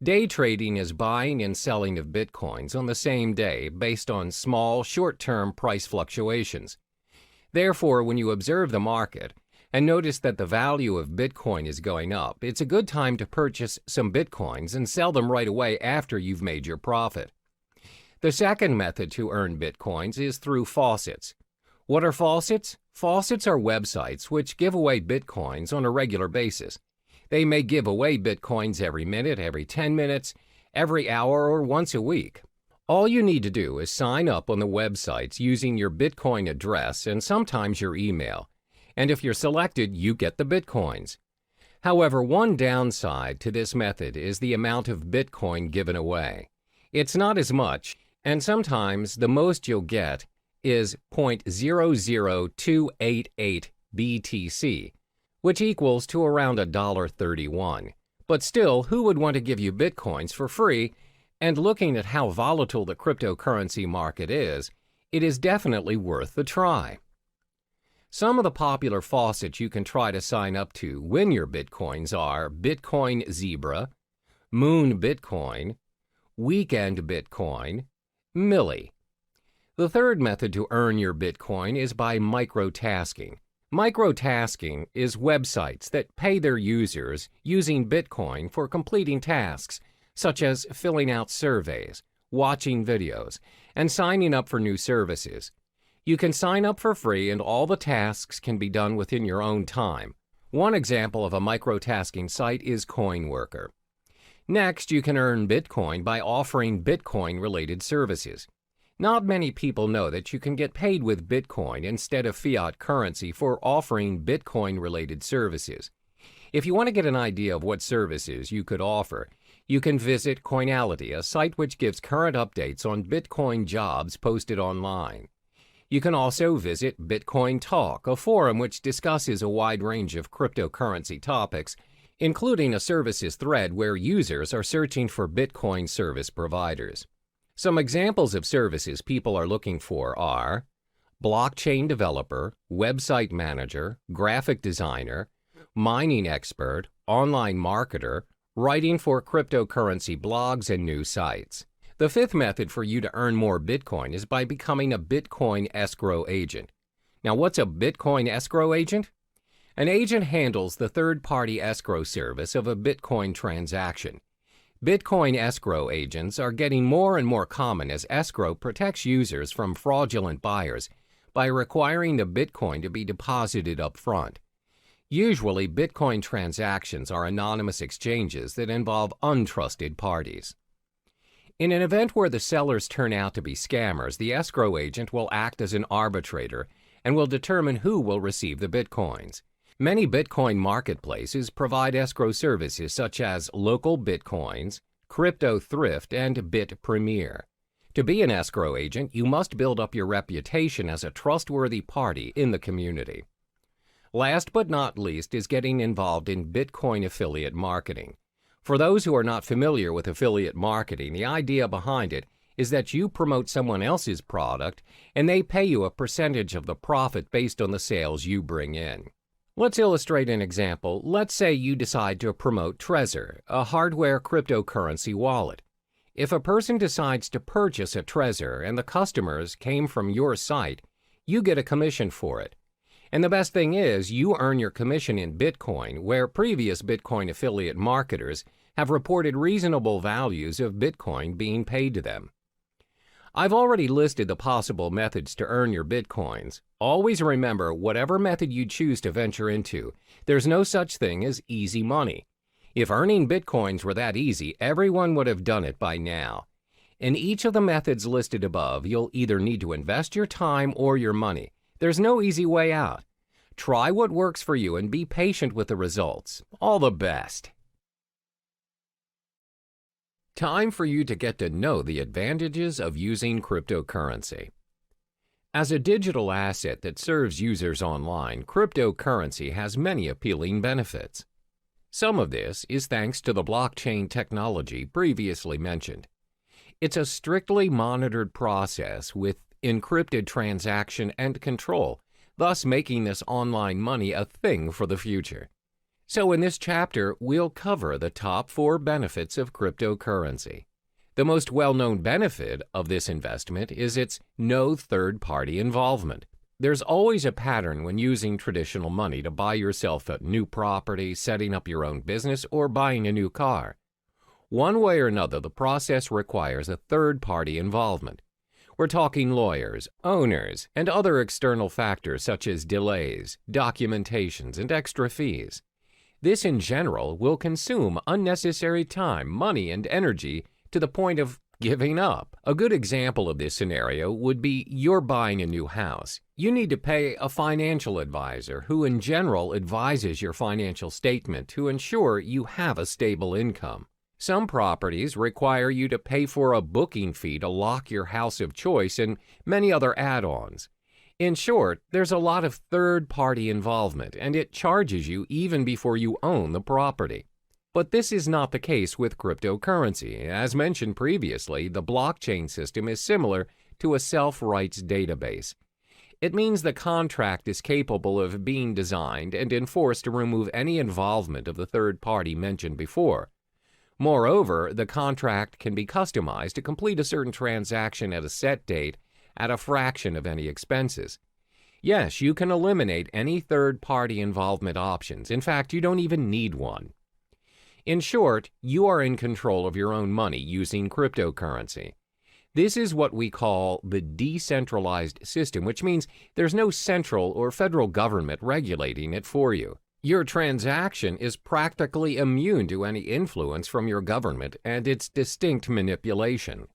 Day trading is buying and selling of Bitcoins on the same day based on small, short-term price fluctuations. Therefore, when you observe the market and notice that the value of Bitcoin is going up, it's a good time to purchase some Bitcoins and sell them right away after you've made your profit. The second method to earn Bitcoins is through faucets. What are faucets? Faucets are websites which give away Bitcoins on a regular basis. They may give away Bitcoins every minute, every 10 minutes, every hour, or once a week. All you need to do is sign up on the websites using your Bitcoin address and sometimes your email. And if you're selected, you get the Bitcoins. However, one downside to this method is the amount of Bitcoin given away. It's not as much, and sometimes the most you'll get is 0.00288 BTC, which equals to around $1.31. But still, who would want to give you Bitcoins for free? And looking at how volatile the cryptocurrency market is, it is definitely worth the try. Some of the popular faucets you can try to sign up to win your Bitcoins are Bitcoin Zebra, Moon Bitcoin, Weekend Bitcoin, Millie. The third method to earn your Bitcoin is by microtasking. Microtasking is websites that pay their users using Bitcoin for completing tasks, such as filling out surveys, watching videos, and signing up for new services. You can sign up for free and all the tasks can be done within your own time. One example of a microtasking site is CoinWorker. Next, you can earn Bitcoin by offering Bitcoin-related services. Not many people know that you can get paid with Bitcoin instead of fiat currency for offering Bitcoin-related services. If you want to get an idea of what services you could offer, you can visit Coinality, a site which gives current updates on Bitcoin jobs posted online. You can also visit Bitcoin Talk, a forum which discusses a wide range of cryptocurrency topics, including a services thread where users are searching for Bitcoin service providers. Some examples of services people are looking for are blockchain developer, website manager, graphic designer, mining expert, online marketer, writing for cryptocurrency blogs and new sites. The fifth method for you to earn more Bitcoin is by becoming a Bitcoin escrow agent. Now, what's a Bitcoin escrow agent? An agent handles the third-party escrow service of a Bitcoin transaction. Bitcoin escrow agents are getting more and more common as escrow protects users from fraudulent buyers by requiring the Bitcoin to be deposited up front. Usually, Bitcoin transactions are anonymous exchanges that involve untrusted parties. In an event where the sellers turn out to be scammers, the escrow agent will act as an arbitrator and will determine who will receive the Bitcoins. Many Bitcoin marketplaces provide escrow services such as Local Bitcoins, Crypto Thrift, and Bit Premier. To be an escrow agent, you must build up your reputation as a trustworthy party in the community. Last but not least is getting involved in Bitcoin affiliate marketing. For those who are not familiar with affiliate marketing, the idea behind it is that you promote someone else's product and they pay you a percentage of the profit based on the sales you bring in. Let's illustrate an example. Let's say you decide to promote Trezor, a hardware cryptocurrency wallet. If a person decides to purchase a Trezor and the customers came from your site, you get a commission for it. And the best thing is, you earn your commission in Bitcoin, where previous Bitcoin affiliate marketers have reported reasonable values of Bitcoin being paid to them. I've already listed the possible methods to earn your Bitcoins. Always remember, whatever method you choose to venture into, there's no such thing as easy money. If earning Bitcoins were that easy, everyone would have done it by now. In each of the methods listed above, you'll either need to invest your time or your money. There's no easy way out. Try what works for you and be patient with the results. All the best. Time for you to get to know the advantages of using cryptocurrency. As a digital asset that serves users online, cryptocurrency has many appealing benefits. Some of this is thanks to the blockchain technology previously mentioned. It's a strictly monitored process with encrypted transaction and control, thus making this online money a thing for the future. So in this chapter, we'll cover the top 4 benefits of cryptocurrency. The most well-known benefit of this investment is its no third-party involvement. There's always a pattern when using traditional money to buy yourself a new property, setting up your own business, or buying a new car. One way or another, the process requires a third-party involvement. We're talking lawyers, owners, and other external factors such as delays, documentations, and extra fees. This in general will consume unnecessary time, money, and energy to the point of giving up. A good example of this scenario would be you're buying a new house. You need to pay a financial advisor who in general advises your financial statement to ensure you have a stable income. Some properties require you to pay for a booking fee to lock your house of choice and many other add-ons. In short, there's a lot of third-party involvement, and it charges you even before you own the property. But this is not the case with cryptocurrency. As mentioned previously, the blockchain system is similar to a self-rights database. It means the contract is capable of being designed and enforced to remove any involvement of the third party mentioned before. Moreover, the contract can be customized to complete a certain transaction at a set date at a fraction of any expenses. Yes, you can eliminate any third-party involvement options. In fact, you don't even need one. In short, you are in control of your own money using cryptocurrency. This is what we call the decentralized system, which means there's no central or federal government regulating it for you. Your transaction is practically immune to any influence from your government and its distinct manipulation.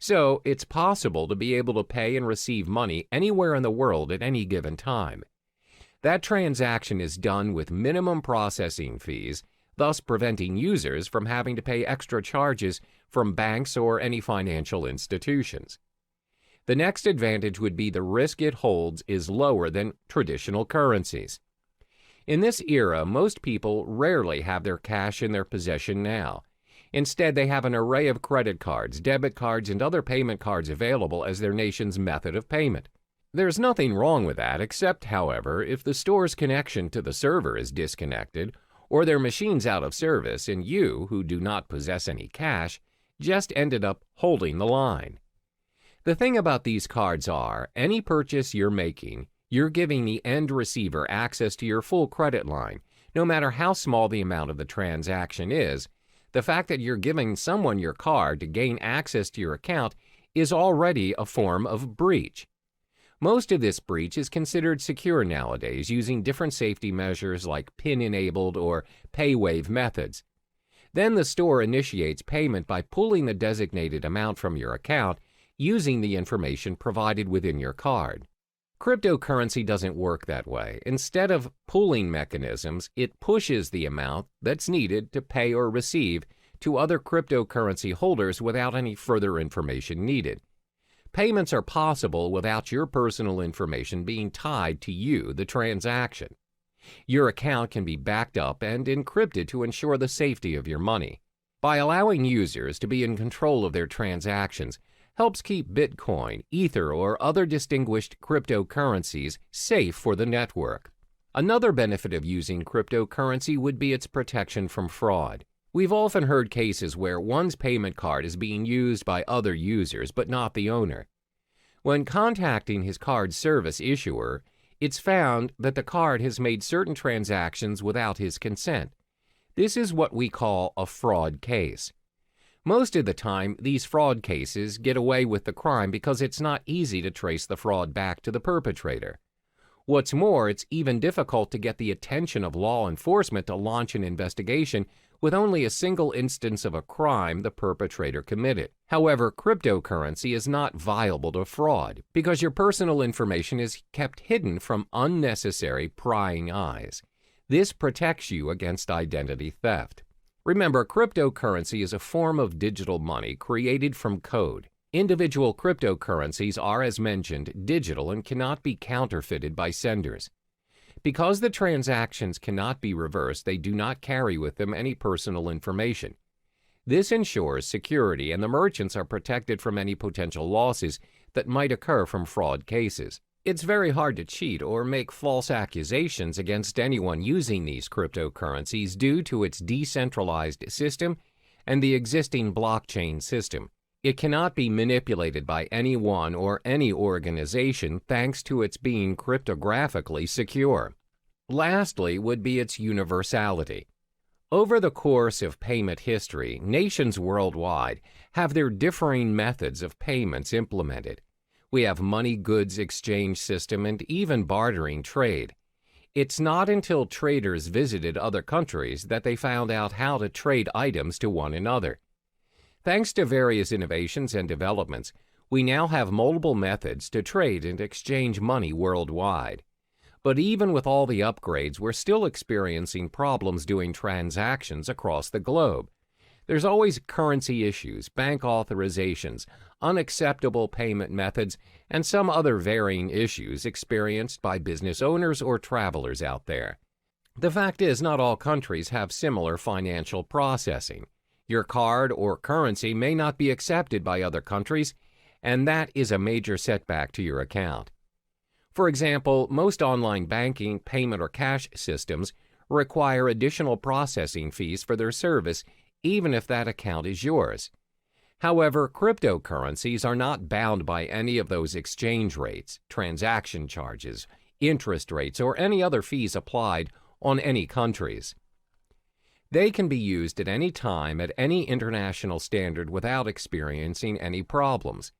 So, it's possible to be able to pay and receive money anywhere in the world at any given time. That transaction is done with minimum processing fees, thus preventing users from having to pay extra charges from banks or any financial institutions. The next advantage would be the risk it holds is lower than traditional currencies. In this era, most people rarely have their cash in their possession now. Instead, they have an array of credit cards, debit cards, and other payment cards available as their nation's method of payment. There's nothing wrong with that, except, however, if the store's connection to the server is disconnected, or their machine's out of service, and you, who do not possess any cash, just ended up holding the line. The thing about these cards are, any purchase you're making, you're giving the end receiver access to your full credit line, no matter how small the amount of the transaction is. The fact that you're giving someone your card to gain access to your account is already a form of breach. Most of this breach is considered secure nowadays using different safety measures like PIN-enabled or pay-wave methods. Then the store initiates payment by pulling the designated amount from your account using the information provided within your card. Cryptocurrency doesn't work that way. Instead of pooling mechanisms, it pushes the amount that's needed to pay or receive to other cryptocurrency holders without any further information needed. Payments are possible without your personal information being tied to you, the transaction. Your account can be backed up and encrypted to ensure the safety of your money. By allowing users to be in control of their transactions, helps keep Bitcoin, Ether, or other distinguished cryptocurrencies safe for the network. Another benefit of using cryptocurrency would be its protection from fraud. We've often heard cases where one's payment card is being used by other users but not the owner. When contacting his card service issuer, it's found that the card has made certain transactions without his consent. This is what we call a fraud case. Most of the time, these fraud cases get away with the crime because it's not easy to trace the fraud back to the perpetrator. What's more, it's even difficult to get the attention of law enforcement to launch an investigation with only a single instance of a crime the perpetrator committed. However, cryptocurrency is not viable to fraud because your personal information is kept hidden from unnecessary prying eyes. This protects you against identity theft. Remember, cryptocurrency is a form of digital money created from code. Individual cryptocurrencies are, as mentioned, digital and cannot be counterfeited by senders. Because the transactions cannot be reversed, they do not carry with them any personal information. This ensures security, and the merchants are protected from any potential losses that might occur from fraud cases. It's very hard to cheat or make false accusations against anyone using these cryptocurrencies due to its decentralized system and the existing blockchain system. It cannot be manipulated by anyone or any organization thanks to its being cryptographically secure. Lastly would be its universality. Over the course of payment history, nations worldwide have their differing methods of payments implemented. We have money goods exchange system and even bartering trade. It's not until traders visited other countries that they found out how to trade items to one another. Thanks to various innovations and developments, we now have multiple methods to trade and exchange money worldwide. But even with all the upgrades, we're still experiencing problems doing transactions across the globe. There's always currency issues, bank authorizations, unacceptable payment methods, and some other varying issues experienced by business owners or travelers out there. The fact is, not all countries have similar financial processing. Your card or currency may not be accepted by other countries, and that is a major setback to your account. For example, most online banking, payment, or cash systems require additional processing fees for their service, even if that account is yours. However, cryptocurrencies are not bound by any of those exchange rates, transaction charges, interest rates, or any other fees applied on any countries. They can be used at any time at any international standard without experiencing any problems.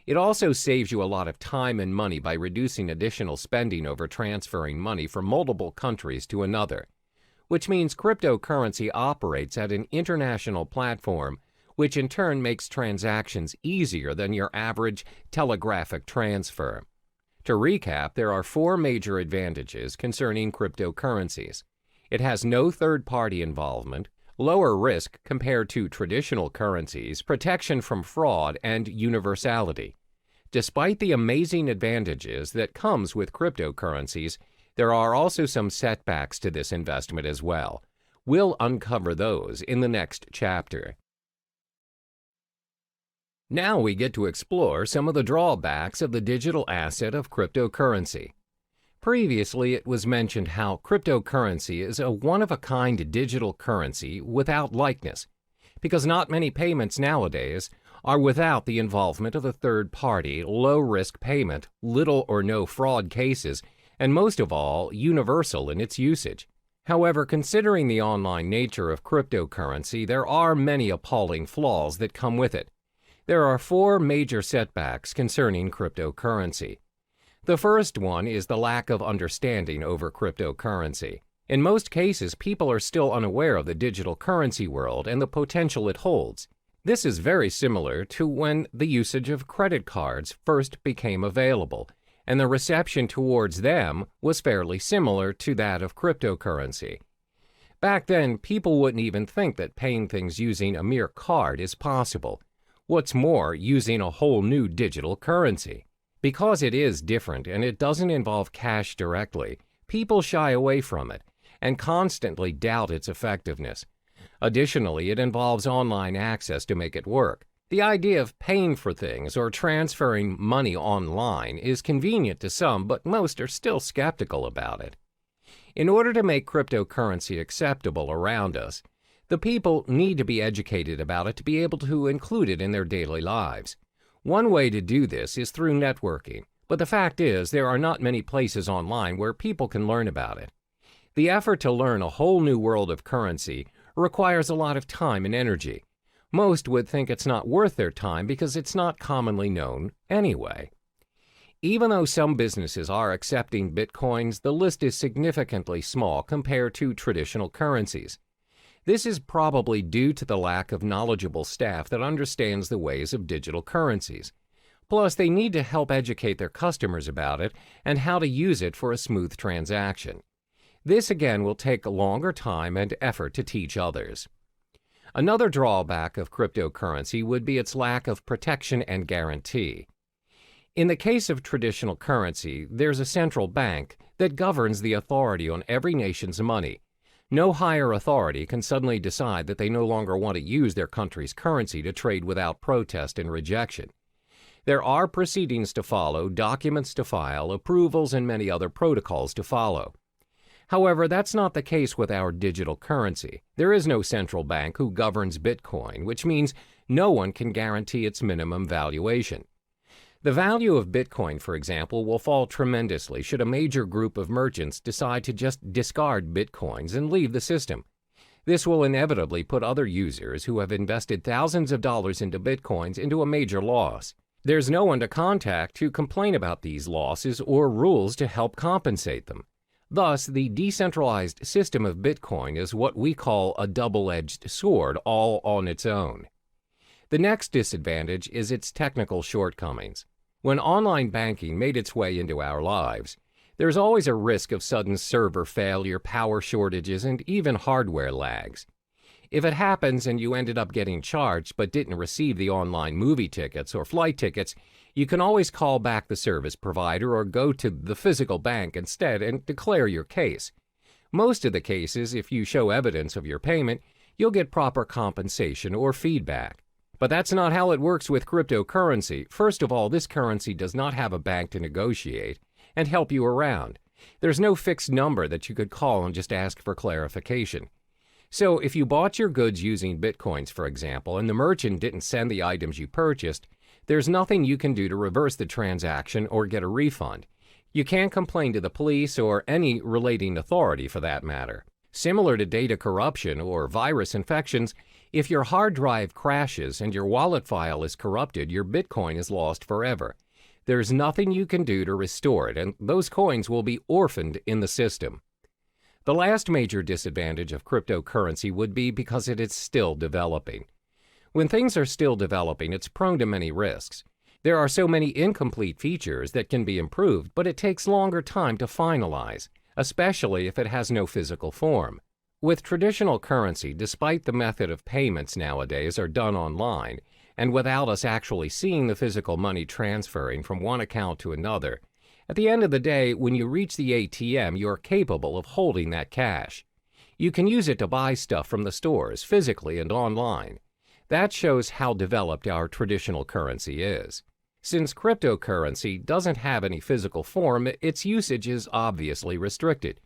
It also saves you a lot of time and money by reducing additional spending over transferring money from multiple countries to another, which means cryptocurrency operates at an international platform, which in turn makes transactions easier than your average telegraphic transfer. To recap, there are 4 major advantages concerning cryptocurrencies. It has no third-party involvement, lower risk compared to traditional currencies, protection from fraud, and universality. Despite the amazing advantages that comes with cryptocurrencies, there are also some setbacks to this investment as well. We'll uncover those in the next chapter. Now we get to explore some of the drawbacks of the digital asset of cryptocurrency. Previously, it was mentioned how cryptocurrency is a one-of-a-kind digital currency without likeness, because not many payments nowadays are without the involvement of a third-party, low-risk payment, little or no fraud cases, and most of all, universal in its usage. However, considering the online nature of cryptocurrency, there are many appalling flaws that come with it. There are 4 major setbacks concerning cryptocurrency. The first one is the lack of understanding over cryptocurrency. In most cases, people are still unaware of the digital currency world and the potential it holds. This is very similar to when the usage of credit cards first became available, and the reception towards them was fairly similar to that of cryptocurrency. Back then, people wouldn't even think that paying things using a mere card is possible. What's more, using a whole new digital currency. Because it is different and it doesn't involve cash directly, people shy away from it and constantly doubt its effectiveness. Additionally, it involves online access to make it work. The idea of paying for things or transferring money online is convenient to some, but most are still skeptical about it. In order to make cryptocurrency acceptable around us, the people need to be educated about it to be able to include it in their daily lives. One way to do this is through networking, but the fact is there are not many places online where people can learn about it. The effort to learn a whole new world of currency requires a lot of time and energy. Most would think it's not worth their time because it's not commonly known anyway. Even though some businesses are accepting bitcoins, the list is significantly small compared to traditional currencies. This is probably due to the lack of knowledgeable staff that understands the ways of digital currencies. Plus, they need to help educate their customers about it and how to use it for a smooth transaction. This again will take a longer time and effort to teach others. Another drawback of cryptocurrency would be its lack of protection and guarantee. In the case of traditional currency, there's a central bank that governs the authority on every nation's money. No higher authority can suddenly decide that they no longer want to use their country's currency to trade without protest and rejection. There are proceedings to follow, documents to file, approvals, and many other protocols to follow. However, that's not the case with our digital currency. There is no central bank who governs Bitcoin, which means no one can guarantee its minimum valuation. The value of Bitcoin, for example, will fall tremendously should a major group of merchants decide to just discard Bitcoins and leave the system. This will inevitably put other users who have invested thousands of dollars into Bitcoins into a major loss. There's no one to contact to complain about these losses or rules to help compensate them. Thus, the decentralized system of Bitcoin is what we call a double-edged sword all on its own. The next disadvantage is its technical shortcomings. When online banking made its way into our lives, there's always a risk of sudden server failure, power shortages, and even hardware lags. If it happens and you ended up getting charged but didn't receive the online movie tickets or flight tickets, you can always call back the service provider or go to the physical bank instead and declare your case. Most of the cases, if you show evidence of your payment, you'll get proper compensation or feedback. But that's not how it works with cryptocurrency. First of all, this currency does not have a bank to negotiate and help you around. There's no fixed number that you could call and just ask for clarification. So if you bought your goods using Bitcoins, for example, and the merchant didn't send the items you purchased, there's nothing you can do to reverse the transaction or get a refund. You can't complain to the police or any relating authority for that matter. Similar to data corruption or virus infections, if your hard drive crashes and your wallet file is corrupted, your Bitcoin is lost forever. There's nothing you can do to restore it, and those coins will be orphaned in the system. The last major disadvantage of cryptocurrency would be because it is still developing. When things are still developing, it's prone to many risks. There are so many incomplete features that can be improved, but it takes longer time to finalize, especially if it has no physical form. With traditional currency, despite the method of payments nowadays are done online, and without us actually seeing the physical money transferring from one account to another, at the end of the day, when you reach the ATM, you are capable of holding that cash. You can use it to buy stuff from the stores, physically and online. That shows how developed our traditional currency is. Since cryptocurrency doesn't have any physical form, its usage is obviously restricted.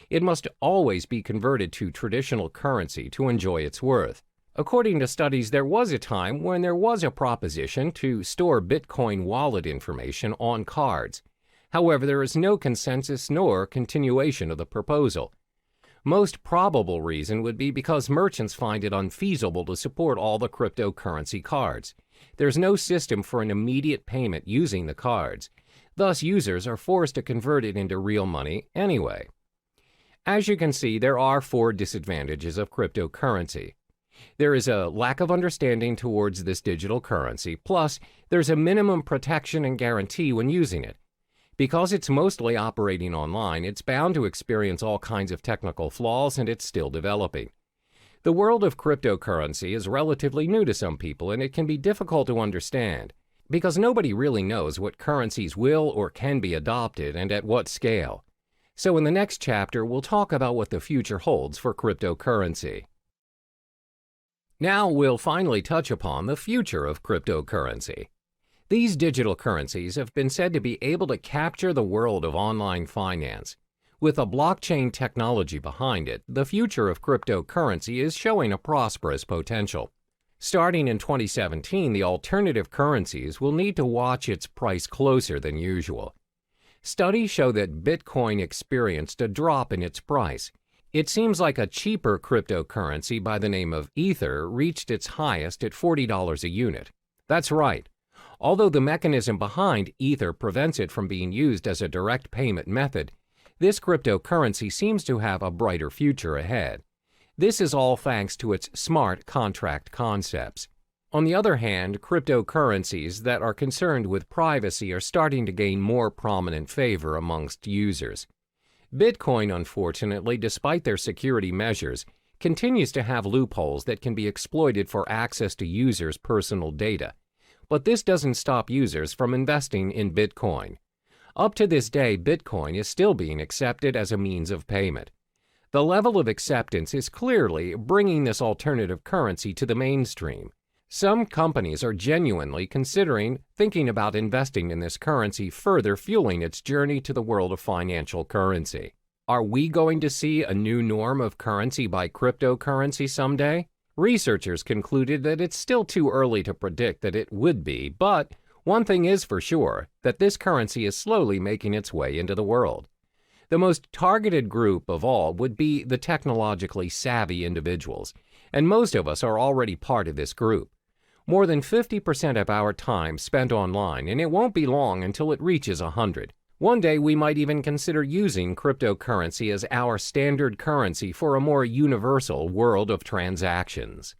It must always be converted to traditional currency to enjoy its worth. According to studies, there was a time when there was a proposition to store Bitcoin wallet information on cards. However, there is no consensus nor continuation of the proposal. Most probable reason would be because merchants find it unfeasible to support all the cryptocurrency cards. There's no system for an immediate payment using the cards. Thus, users are forced to convert it into real money anyway. As you can see, there are 4 disadvantages of cryptocurrency. There is a lack of understanding towards this digital currency, plus there's a minimum protection and guarantee when using it. Because it's mostly operating online, it's bound to experience all kinds of technical flaws and it's still developing. The world of cryptocurrency is relatively new to some people, and it can be difficult to understand because nobody really knows what currencies will or can be adopted and at what scale. So in the next chapter, we'll talk about what the future holds for cryptocurrency. Now we'll finally touch upon the future of cryptocurrency. These digital currencies have been said to be able to capture the world of online finance. With a blockchain technology behind it, the future of cryptocurrency is showing a prosperous potential. Starting in 2017, the alternative currencies will need to watch its price closer than usual. Studies show that Bitcoin experienced a drop in its price. It seems like a cheaper cryptocurrency by the name of Ether reached its highest at $40 a unit. That's right. Although the mechanism behind Ether prevents it from being used as a direct payment method, this cryptocurrency seems to have a brighter future ahead. This is all thanks to its smart contract concepts. On the other hand, cryptocurrencies that are concerned with privacy are starting to gain more prominent favor amongst users. Bitcoin, unfortunately, despite their security measures, continues to have loopholes that can be exploited for access to users' personal data. But this doesn't stop users from investing in Bitcoin. Up to this day, Bitcoin is still being accepted as a means of payment. The level of acceptance is clearly bringing this alternative currency to the mainstream. Some companies are genuinely thinking about investing in this currency, further fueling its journey to the world of financial currency. Are we going to see a new norm of currency by cryptocurrency someday? Researchers concluded that it's still too early to predict that it would be, but one thing is for sure, that this currency is slowly making its way into the world. The most targeted group of all would be the technologically savvy individuals, and most of us are already part of this group. More than 50% of our time spent online, and it won't be long until it reaches 100. One day we might even consider using cryptocurrency as our standard currency for a more universal world of transactions.